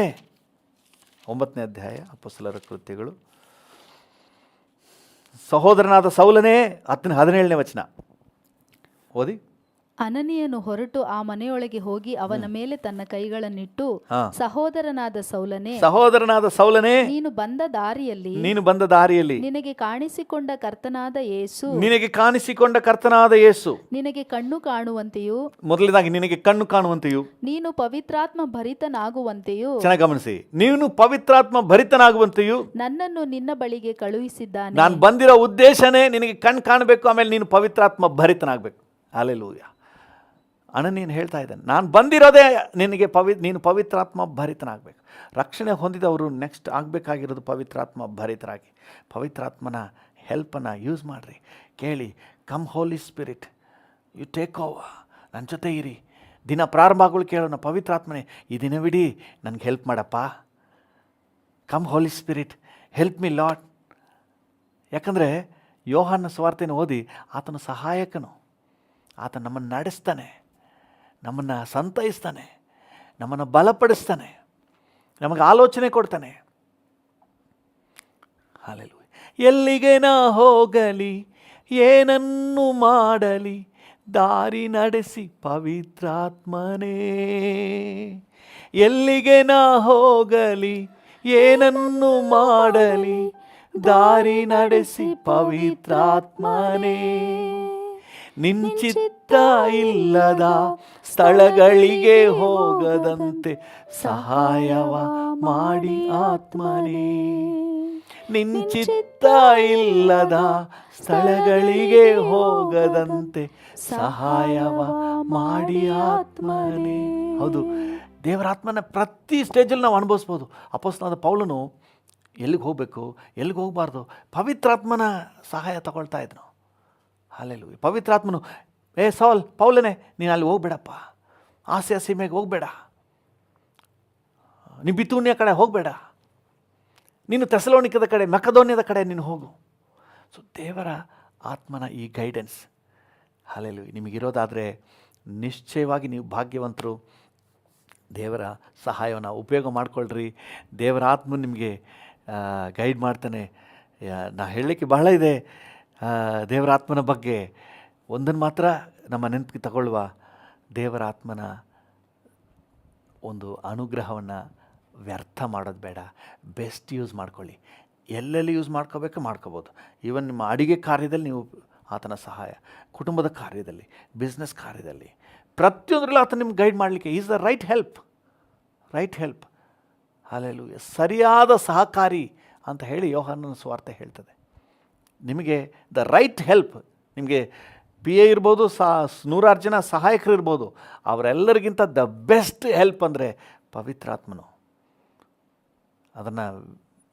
9ನೇ ಅಧ್ಯಾಯ ಅಪೊಸ್ತಲರ ಕೃತ್ಯಗಳು, ಸಹೋದರನಾದ ಸೌಲನೇ, 17ನೇ ವಚನ ಓದಿ. ಅನನೀಯನು ಹೊರಟು ಆ ಮನೆಯೊಳಗೆ ಹೋಗಿ ಅವನ ಮೇಲೆ ತನ್ನ ಕೈಗಳನ್ನಿಟ್ಟು, ಸಹೋದರನಾದ ಸೌಲನೇ, ನೀನು ಬಂದ ದಾರಿಯಲ್ಲಿ ನಿನಗೆ ಕಾಣಿಸಿಕೊಂಡ ಕರ್ತನಾದ ಯೇಸು ನಿನಗೆ ಕಣ್ಣು ಕಾಣುವಂತೆಯೂ, ಮೊದಲನೇದಾಗಿ ನಿನಗೆ ಕಣ್ಣು ಕಾಣುವಂತೆಯೂ, ನೀನು ಪವಿತ್ರಾತ್ಮ ಭರಿತನಾಗುವಂತೆಯೂ, ಚೆನ್ನಾಗಿ ಗಮನಿಸಿ, ನೀನು ಪವಿತ್ರಾತ್ಮ ಭರಿತನಾಗುವಂತೆಯೂ ನನ್ನನ್ನು ನಿನ್ನ ಬಳಿಗೆ ಕಳುಹಿಸಿದ್ದಾನೆ. ನಾನು ಬಂದಿರೋ ಉದ್ದೇಶನೇ ನಿನಗೆ ಕಣ್ಣು ಕಾಣಬೇಕು, ಆಮೇಲೆ ನೀನು ಪವಿತ್ರಾತ್ಮ ಭರಿತನಾಗಬೇಕು. ಹಲ್ಲೆಲೂಯಾ. ಅನನೀಯನು ಹೇಳ್ತಾ ಇದ್ದಾನೆ, ನಾನು ಬಂದಿರೋದೇ ನಿನಗೆ ನೀನು ಪವಿತ್ರಾತ್ಮ ಭರಿತನಾಗಬೇಕು. ರಕ್ಷಣೆ ಹೊಂದಿದವರು ನೆಕ್ಸ್ಟ್ ಆಗಬೇಕಾಗಿರೋದು ಪವಿತ್ರಾತ್ಮ ಭರಿತರಾಗಿ. ಪವಿತ್ರಾತ್ಮನ ಹೆಲ್ಪನ್ನು ಯೂಸ್ ಮಾಡಿರಿ. ಕೇಳಿ, come Holy Spirit, you take over, ನನ್ನ ಜೊತೆ ಇರಿ. ದಿನ ಪ್ರಾರಂಭ ಆಗೋಳು ಕೇಳೋಣ, ಪವಿತ್ರಾತ್ಮನೇ ಈ ದಿನವಿಡೀ ನನಗೆ ಹೆಲ್ಪ್ ಮಾಡಪ್ಪ. ಕಮ್ ಹೋಲಿ ಸ್ಪಿರಿಟ್, ಹೆಲ್ಪ್ ಮಿ ಲಾರ್ಡ್. ಯಾಕಂದರೆ ಯೋಹಾನ ಸುವಾರ್ತೆಯನ್ನು ಓದಿ, ಆತನ ಸಹಾಯಕನು, ಆತ ನಮ್ಮನ್ನು ನಡೆಸ್ತಾನೆ, ನಮ್ಮನ್ನು ಸಂತೈಸ್ತಾನೆ, ನಮ್ಮನ್ನು ಬಲಪಡಿಸ್ತಾನೆ, ನಮಗೆ ಆಲೋಚನೆ ಕೊಡ್ತಾನೆ. ಹಲ್ಲೆಲೂಯಾ. ಎಲ್ಲಿಗೆ ನಾ ಹೋಗಲಿ, ಏನನ್ನು ಮಾಡಲಿ, ದಾರಿ ನಡೆಸಿ ಪವಿತ್ರಾತ್ಮನೇ. ಎಲ್ಲಿಗೆ ನಾ ಹೋಗಲಿ, ಏನನ್ನು ಮಾಡಲಿ, ದಾರಿ ನಡೆಸಿ ಪವಿತ್ರಾತ್ಮನೇ. ನಿಂಚಿತ್ತ ಇಲ್ಲದ ಸ್ಥಳಗಳಿಗೆ ಹೋಗದಂತೆ ಸಹಾಯವ ಮಾಡಿ ಆತ್ಮನೇ. ನಿಂಚಿತ್ತ ಇಲ್ಲದ ಸ್ಥಳಗಳಿಗೆ ಹೋಗದಂತೆ ಸಹಾಯವ ಮಾಡಿ ಆತ್ಮನೇ. ಹೌದು, ದೇವರಾತ್ಮನ ಪ್ರತಿ ಸ್ಟೇಜಲ್ಲಿ ನಾವು ಅನುಭವಿಸ್ಬೋದು. ಅಪೊಸ್ತಲನಾದ ಪೌಲನು ಎಲ್ಲಿಗೆ ಹೋಗಬೇಕು, ಎಲ್ಲಿಗೆ ಹೋಗಬಾರ್ದು, ಪವಿತ್ರಾತ್ಮನ ಸಹಾಯ ತಗೊಳ್ತಾ ಇದ್ನು. ಹಲ್ಲೆಲೂಯಾ. ಪವಿತ್ರಾತ್ಮನು, ಪೌಲನೇ ನೀನು ಅಲ್ಲಿ ಹೋಗಬೇಡಪ್ಪ, ಆಸೆ ಸೀಮೆಗೆ ಹೋಗಬೇಡ, ನೀನು ಬಿತೂನ್ಯ ಕಡೆ ಹೋಗಬೇಡ, ನೀನು ಥೆಸಲೋನಿಕದ ಕಡೆ, ಮಕೆದೋನ್ಯದ ಕಡೆ ನೀನು ಹೋಗು. ಸೊ ದೇವರ ಆತ್ಮನ ಈ ಗೈಡೆನ್ಸ್, ಹಲ್ಲೆಲೂಯಾ, ನಿಮಗಿರೋದಾದರೆ ನಿಶ್ಚಯವಾಗಿ ನೀವು ಭಾಗ್ಯವಂತರು. ದೇವರ ಸಹಾಯವನ್ನು ಉಪಯೋಗ ಮಾಡಿಕೊಳ್ಳ್ರಿ. ದೇವರ ಆತ್ಮ ನಿಮಗೆ ಗೈಡ್ ಮಾಡ್ತಾನೆ. ನಾ ಹೇಳಲಿಕ್ಕೆ ಬಹಳ ಇದೆ ದೇವರ ಆತ್ಮನ ಬಗ್ಗೆ. ಒಂದನ್ನು ಮಾತ್ರ ನಮ್ಮ ನೆನಪಿಗೆ ತಗೊಳ್ಳುವ, ದೇವರ ಆತ್ಮನ ಒಂದು ಅನುಗ್ರಹವನ್ನು ವ್ಯರ್ಥ ಮಾಡೋದು ಬೇಡ. ಬೆಸ್ಟ್ ಯೂಸ್ ಮಾಡ್ಕೊಳ್ಳಿ. ಎಲ್ಲೆಲ್ಲಿ ಯೂಸ್ ಮಾಡ್ಕೋಬೋದು. ಈವನ್ ನಿಮ್ಮ ಅಡಿಗೆ ಕಾರ್ಯದಲ್ಲಿ ನೀವು ಆತನ ಸಹಾಯ, ಕುಟುಂಬದ ಕಾರ್ಯದಲ್ಲಿ, ಬಿಸ್ನೆಸ್ ಕಾರ್ಯದಲ್ಲಿ, ಪ್ರತಿಯೊಂದರಲ್ಲೂ ಆತ ನಿಮ್ಗೆ ಗೈಡ್ ಮಾಡಲಿಕ್ಕೆ is the right help. Hallelujah. ಸರಿಯಾದ ಸಹಕಾರಿ ಅಂತ ಹೇಳಿ ಯೋಹಾನನ ಸುವಾರ್ತೆ ಹೇಳ್ತದೆ. ನಿಮಗೆ ದ ರೈಟ್ ಹೆಲ್ಪ್, ನಿಮಗೆ PA ಇರ್ಬೋದು, 100 ಜನ ಸಹಾಯಕರು ಇರ್ಬೋದು, ಅವರೆಲ್ಲರಿಗಿಂತ ದ ಬೆಸ್ಟ್ ಹೆಲ್ಪ್ ಅಂದರೆ ಪವಿತ್ರಾತ್ಮನು. ಅದನ್ನು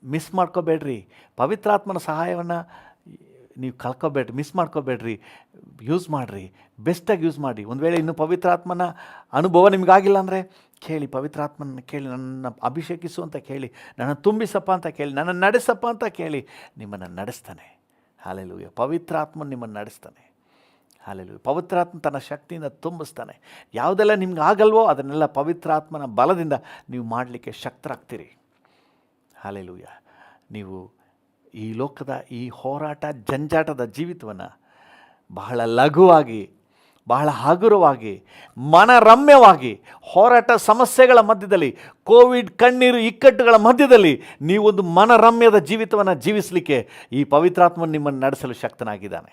ಮಿಸ್ ಮಾಡ್ಕೋಬೇಡ್ರಿ. ಪವಿತ್ರಾತ್ಮನ ಸಹಾಯವನ್ನು ನೀವು ಕಳ್ಕೊಬೇಡ್ರಿ, ಮಿಸ್ ಮಾಡ್ಕೋಬೇಡ್ರಿ. ಯೂಸ್ ಮಾಡಿರಿ, ಬೆಸ್ಟಾಗಿ ಯೂಸ್ ಮಾಡಿ. ಒಂದು ವೇಳೆ ಇನ್ನೂ ಪವಿತ್ರಾತ್ಮನ ಅನುಭವ ನಿಮಗಾಗಿಲ್ಲ ಅಂದರೆ ಕೇಳಿ, ಪವಿತ್ರಾತ್ಮನ ಕೇಳಿ, ನನ್ನ ಅಭಿಷೇಕಿಸು ಅಂತ ಕೇಳಿ, ನನ್ನ ತುಂಬಿಸಪ್ಪ ಅಂತ ಕೇಳಿ, ನನ್ನ ನಡೆಸಪ್ಪ ಅಂತ ಕೇಳಿ, ನಿಮ್ಮನ್ನು ನಡೆಸ್ತಾನೆ. ಹಲ್ಲೆಲೂಯಾ. ಪವಿತ್ರಾತ್ಮನ ನಿಮ್ಮನ್ನು ನಡೆಸ್ತಾನೆ. ಹಲ್ಲೆಲೂಯಾ. ಪವಿತ್ರಾತ್ಮ ತನ್ನ ಶಕ್ತಿಯಿಂದ ತುಂಬಿಸ್ತಾನೆ. ಯಾವುದೆಲ್ಲ ನಿಮ್ಗೆ ಆಗಲ್ವೋ ಅದನ್ನೆಲ್ಲ ಪವಿತ್ರಾತ್ಮನ ಬಲದಿಂದ ನೀವು ಮಾಡಲಿಕ್ಕೆ ಶಕ್ತರಾಗ್ತೀರಿ. ಹಲ್ಲೆಲೂಯಾ. ನೀವು ಈ ಲೋಕದ ಈ ಹೋರಾಟ ಜಂಜಾಟದ ಜೀವಿತವನ್ನು ಬಹಳ ಲಘುವಾಗಿ, ಬಹಳ ಹಗುರವಾಗಿ, ಮನರಮ್ಯವಾಗಿ, ಹೋರಾಟ ಸಮಸ್ಯೆಗಳ ಮಧ್ಯದಲ್ಲಿ, ಕೋವಿಡ್ ಕಣ್ಣೀರು ಇಕ್ಕಟ್ಟುಗಳ ಮಧ್ಯದಲ್ಲಿ ನೀವೊಂದು ಮನರಮ್ಯದ ಜೀವಿತವನ್ನು ಜೀವಿಸಲಿಕ್ಕೆ ಈ ಪವಿತ್ರಾತ್ಮನ ನಿಮ್ಮನ್ನು ನಡೆಸಲು ಶಕ್ತನಾಗಿದ್ದಾನೆ.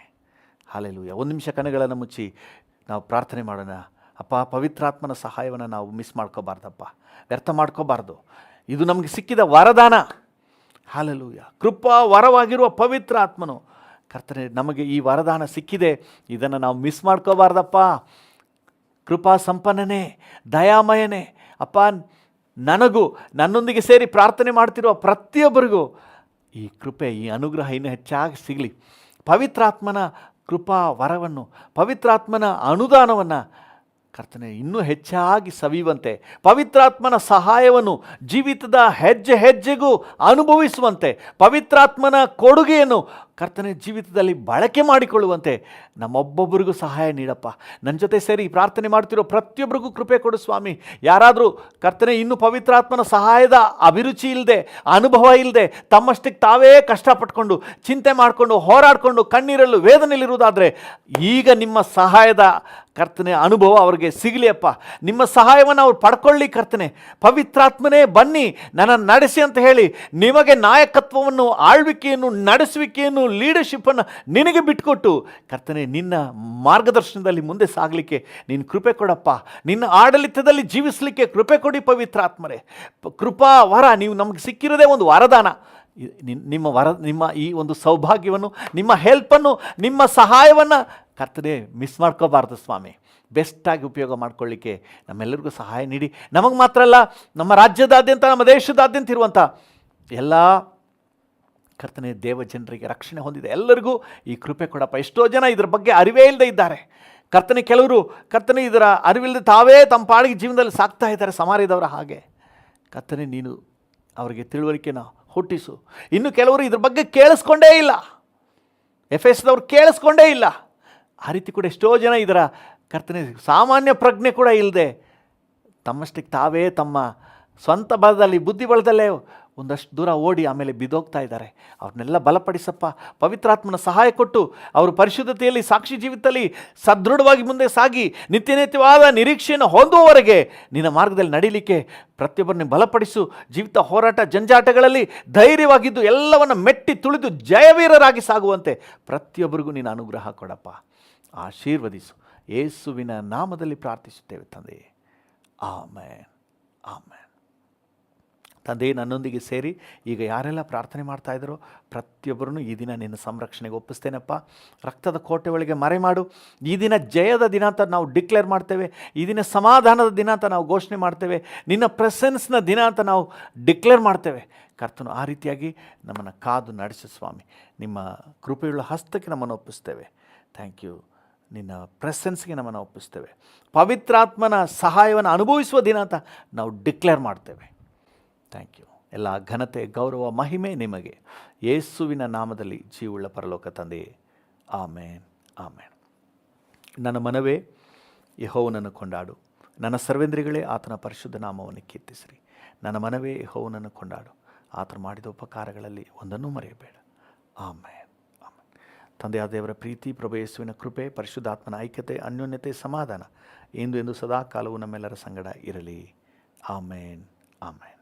ಹಲ್ಲೆಲೂಯಾ. 1 ನಿಮಿಷ ಕಣ್ಣುಗಳನ್ನು ಮುಚ್ಚಿ ನಾವು ಪ್ರಾರ್ಥನೆ ಮಾಡೋಣ. ಅಪ್ಪ, ಪವಿತ್ರಾತ್ಮನ ಸಹಾಯವನ್ನು ನಾವು ಮಿಸ್ ಮಾಡ್ಕೋಬಾರ್ದಪ್ಪ, ವ್ಯರ್ಥ ಮಾಡ್ಕೋಬಾರ್ದು. ಇದು ನಮಗೆ ಸಿಕ್ಕಿದ ವರದಾನ. ಹಲ್ಲೆಲೂಯಾ. ಕೃಪಾ ವರವಾಗಿರುವ ಪವಿತ್ರ ಆತ್ಮನು ಕರ್ತನೆ, ನಮಗೆ ಈ ವರದಾನ ಸಿಕ್ಕಿದೆ, ಇದನ್ನು ನಾವು ಮಿಸ್ ಮಾಡ್ಕೋಬಾರ್ದಪ್ಪ. ಕೃಪಾ ಸಂಪನ್ನನೇ, ದಯಾಮಯನೇ ಅಪ್ಪ, ನನಗೂ ನನ್ನೊಂದಿಗೆ ಸೇರಿ ಪ್ರಾರ್ಥನೆ ಮಾಡ್ತಿರುವ ಪ್ರತಿಯೊಬ್ಬರಿಗೂ ಈ ಕೃಪೆ, ಈ ಅನುಗ್ರಹ ಇನ್ನೂ ಹೆಚ್ಚಾಗಿ ಸಿಗಲಿ. ಪವಿತ್ರಾತ್ಮನ ಕೃಪಾ ವರವನ್ನು, ಪವಿತ್ರಾತ್ಮನ ಅನುದಾನವನ್ನು ಕರ್ತನೆ ಇನ್ನೂ ಹೆಚ್ಚಾಗಿ ಸವಿಯುವಂತೆ, ಪವಿತ್ರಾತ್ಮನ ಸಹಾಯವನ್ನು ಜೀವಿತದ ಹೆಜ್ಜೆ ಹೆಜ್ಜೆಗೂ ಅನುಭವಿಸುವಂತೆ, ಪವಿತ್ರಾತ್ಮನ ಕೊಡುಗೆಯನ್ನು ಕರ್ತನೆ ಜೀವಿತದಲ್ಲಿ ಬಳಕೆ ಮಾಡಿಕೊಳ್ಳುವಂತೆ ನಮ್ಮೊಬ್ಬೊಬ್ಬರಿಗೂ ಸಹಾಯ ನೀಡಪ್ಪ. ನನ್ನ ಜೊತೆ ಸೇರಿ ಪ್ರಾರ್ಥನೆ ಮಾಡ್ತಿರೋ ಪ್ರತಿಯೊಬ್ಬರಿಗೂ ಕೃಪೆ ಕೊಡು ಸ್ವಾಮಿ. ಯಾರಾದರೂ ಕರ್ತನೆ ಇನ್ನೂ ಪವಿತ್ರಾತ್ಮನ ಸಹಾಯದ ಅಭಿರುಚಿ ಇಲ್ಲದೆ, ಅನುಭವ ಇಲ್ಲದೆ, ತಮ್ಮಷ್ಟಕ್ಕೆ ತಾವೇ ಕಷ್ಟಪಟ್ಕೊಂಡು, ಚಿಂತೆ ಮಾಡಿಕೊಂಡು, ಹೋರಾಡಿಕೊಂಡು, ಕಣ್ಣೀರಲ್ಲೂ ವೇದನೆಯಲ್ಲಿರುವುದಾದರೆ ಈಗ ನಿಮ್ಮ ಸಹಾಯದ ಕರ್ತನೆ ಅನುಭವ ಅವ್ರಿಗೆ ಸಿಗಲಿ ಅಪ್ಪ. ನಿಮ್ಮ ಸಹಾಯವನ್ನು ಅವ್ರು ಪಡ್ಕೊಳ್ಳಿ ಕರ್ತನೆ. ಪವಿತ್ರಾತ್ಮನೇ ಬನ್ನಿ ನನ್ನನ್ನು ನಡೆಸಿ ಅಂತ ಹೇಳಿ ನಿಮಗೆ ನಾಯಕತ್ವವನ್ನು, ಆಳ್ವಿಕೆಯನ್ನು, ನಡೆಸುವಿಕೆಯನ್ನು, ಲೀಡರ್ಶಿಪ್ಪನ್ನು ನಿನಗೆ ಬಿಟ್ಕೊಟ್ಟು ಕರ್ತನೆ ನಿನ್ನ ಮಾರ್ಗದರ್ಶನದಲ್ಲಿ ಮುಂದೆ ಸಾಗಲಿಕ್ಕೆ ನೀನು ಕೃಪೆ ಕೊಡಪ್ಪ. ನಿನ್ನ ಆಡಳಿತದಲ್ಲಿ ಜೀವಿಸಲಿಕ್ಕೆ ಕೃಪೆ ಕೊಡಿ ಪವಿತ್ರಾತ್ಮರೇ. ಕೃಪಾ ವರ ನೀವು ನಮಗೆ ಸಿಕ್ಕಿರೋದೇ ಒಂದು ವರದಾನ. ನಿಮ್ಮ ಈ ಒಂದು ಸೌಭಾಗ್ಯವನ್ನು, ನಿಮ್ಮ ಹೆಲ್ಪನ್ನು, ನಿಮ್ಮ ಸಹಾಯವನ್ನು ಕರ್ತನೆ ಮಿಸ್ ಮಾಡ್ಕೋಬಾರ್ದು ಸ್ವಾಮಿ. ಬೆಸ್ಟಾಗಿ ಉಪಯೋಗ ಮಾಡ್ಕೊಳ್ಳಿಕ್ಕೆ ನಮ್ಮೆಲ್ಲರಿಗೂ ಸಹಾಯ ನೀಡಿ. ನಮಗೆ ಮಾತ್ರ ಅಲ್ಲ, ನಮ್ಮ ರಾಜ್ಯದಾದ್ಯಂತ, ನಮ್ಮ ದೇಶದಾದ್ಯಂತ ಇರುವಂಥ ಎಲ್ಲ ಕರ್ತನೆ ದೇವ ಜನರಿಗೆ, ರಕ್ಷಣೆ ಹೊಂದಿದೆ ಎಲ್ಲರಿಗೂ ಈ ಕೃಪೆ ಕೊಡಪ್ಪ. ಎಷ್ಟೋ ಜನ ಇದ್ರ ಬಗ್ಗೆ ಅರಿವೇ ಇಲ್ಲದೆ ಇದ್ದಾರೆ ಕರ್ತನೆ. ಕೆಲವರು ಕರ್ತನೆ ಇದರ ಅರಿವಿಲ್ಲದೆ ತಾವೇ ತಮ್ಮ ಪಾಡಿಗೆ ಜೀವನದಲ್ಲಿ ಸಾಕ್ತಾ ಇದ್ದಾರೆ ಸಮಾರ್ಯದವರ ಹಾಗೆ. ಕರ್ತನೆ ನೀನು ಅವರಿಗೆ ತಿಳುವಳಿಕೆನ ಹುಟ್ಟಿಸು. ಇನ್ನು ಕೆಲವರು ಇದ್ರ ಬಗ್ಗೆ ಕೇಳಿಸ್ಕೊಂಡೇ ಇಲ್ಲ, ಎಫೆಸದವ್ರು ಕೇಳಿಸ್ಕೊಂಡೇ ಇಲ್ಲ. ಆ ರೀತಿ ಕೂಡ ಎಷ್ಟೋ ಜನ ಇದರ ಕರ್ತನೆ ಸಾಮಾನ್ಯ ಪ್ರಜ್ಞೆ ಕೂಡ ಇಲ್ಲದೆ ತಮ್ಮಷ್ಟಕ್ಕೆ ತಾವೇ ತಮ್ಮ ಸ್ವಂತ ಬಲದಲ್ಲಿ, ಬುದ್ಧಿ ಬಲದಲ್ಲೇ ಒಂದಷ್ಟು ದೂರ ಓಡಿ ಆಮೇಲೆ ಬಿದ್ದೋಗ್ತಾ ಇದ್ದಾರೆ. ಅವ್ರನ್ನೆಲ್ಲ ಬಲಪಡಿಸಪ್ಪ. ಪವಿತ್ರಾತ್ಮನ ಸಹಾಯ ಕೊಟ್ಟು ಅವರು ಪರಿಶುದ್ಧತೆಯಲ್ಲಿ, ಸಾಕ್ಷಿ ಜೀವಿತದಲ್ಲಿ ಸದೃಢವಾಗಿ ಮುಂದೆ ಸಾಗಿ ನಿತ್ಯನಿತ್ಯವಾದ ನಿರೀಕ್ಷೆಯನ್ನು ಹೊಂದುವವರೆಗೆ ನಿನ್ನ ಮಾರ್ಗದಲ್ಲಿ ನಡೀಲಿಕ್ಕೆ ಪ್ರತಿಯೊಬ್ಬರನ್ನೇ ಬಲಪಡಿಸು. ಜೀವಿತ ಹೋರಾಟ ಜಂಜಾಟಗಳಲ್ಲಿ ಧೈರ್ಯವಾಗಿದ್ದು ಎಲ್ಲವನ್ನು ಮೆಟ್ಟಿ ತುಳಿದು ಜಯವೀರರಾಗಿ ಸಾಗುವಂತೆ ಪ್ರತಿಯೊಬ್ಬರಿಗೂ ನೀನು ಅನುಗ್ರಹ ಕೊಡಪ್ಪ. ಆಶೀರ್ವದಿಸು. ಯೇಸುವಿನ ನಾಮದಲ್ಲಿ ಪ್ರಾರ್ಥಿಸುತ್ತೇವೆ ತಂದೆ. Amen, amen. ತಂದೆ, ನನ್ನೊಂದಿಗೆ ಸೇರಿ ಈಗ ಯಾರೆಲ್ಲ ಪ್ರಾರ್ಥನೆ ಮಾಡ್ತಾ ಇದ್ದಾರೋ ಪ್ರತಿಯೊಬ್ಬರನ್ನು ಈ ದಿನ ನಿನ್ನ ಸಂರಕ್ಷಣೆಗೆ ಒಪ್ಪಿಸ್ತೇನಪ್ಪ. ರಕ್ತದ ಕೋಟೆ ಒಳಗೆ ಮರೆ ಮಾಡು. ಈ ದಿನ ಜಯದ ದಿನ ಅಂತ ನಾವು ಡಿಕ್ಲೇರ್ ಮಾಡ್ತೇವೆ. ಈ ದಿನ ಸಮಾಧಾನದ ದಿನ ಅಂತ ನಾವು ಘೋಷಣೆ ಮಾಡ್ತೇವೆ. ನಿನ್ನ ಪ್ರೆಸೆನ್ಸ್ನ ದಿನ ಅಂತ ನಾವು ಡಿಕ್ಲೇರ್ ಮಾಡ್ತೇವೆ. ಕರ್ತನು ಆ ರೀತಿಯಾಗಿ ನಮ್ಮನ್ನು ಕಾದು ನಡೆಸು ಸ್ವಾಮಿ. ನಿಮ್ಮ ಕೃಪೆಯುಳ್ಳ ಹಸ್ತಕ್ಕೆ ನಮ್ಮನ್ನು ಒಪ್ಪಿಸ್ತೇವೆ. Thank you. ನಿನ್ನ ಪ್ರೆಸೆನ್ಸ್ಗೆ ನಮ್ಮನ್ನು ಒಪ್ಪಿಸ್ತೇವೆ. ಪವಿತ್ರಾತ್ಮನ ಸಹಾಯವನ್ನು ಅನುಭವಿಸುವ ದಿನ ಅಂತ ನಾವು ಡಿಕ್ಲೇರ್ ಮಾಡ್ತೇವೆ. Thank you. ಎಲ್ಲ ಘನತೆ, ಗೌರವ, ಮಹಿಮೆ ನಿಮಗೆ. ಯೇಸುವಿನ ನಾಮದಲ್ಲಿ ಜೀವುಳ್ಳ ಪರಲೋಕ ತಂದೆಯೇ, ಆಮೇನ್, ಆಮೇನ್. ನನ್ನ ಮನವೇ ಯೆಹೋವನನ್ನು ಕೊಂಡಾಡು, ನನ್ನ ಸರ್ವೇಂದ್ರಿಗಳೇ ಆತನ ಪರಿಶುದ್ಧ ನಾಮವನ್ನು ಕೀರ್ತಿಸಿರಿ. ನನ್ನ ಮನವೇ ಯೆಹೋವನನ್ನು ಕೊಂಡಾಡು, ಆತನು ಮಾಡಿದ ಉಪಕಾರಗಳಲ್ಲಿ ಒಂದನ್ನೂ ಮರೆಯಬೇಡ. ಆಮೇನ್, ಆಮೇನ್. ತಂದೆಯಾದ ದೇವರ ಪ್ರೀತಿ, ಪ್ರಭು ಯೇಸುವಿನ ಕೃಪೆ, ಪರಿಶುದ್ಧಾತ್ಮನ ಐಕ್ಯತೆ, ಅನ್ಯೋನ್ಯತೆ, ಸಮಾಧಾನ ಎಂದು ಸದಾ ಕಾಲವು ನಮ್ಮೆಲ್ಲರ ಸಂಗಡ ಇರಲಿ. ಆಮೇನ್, ಆಮೇನ್.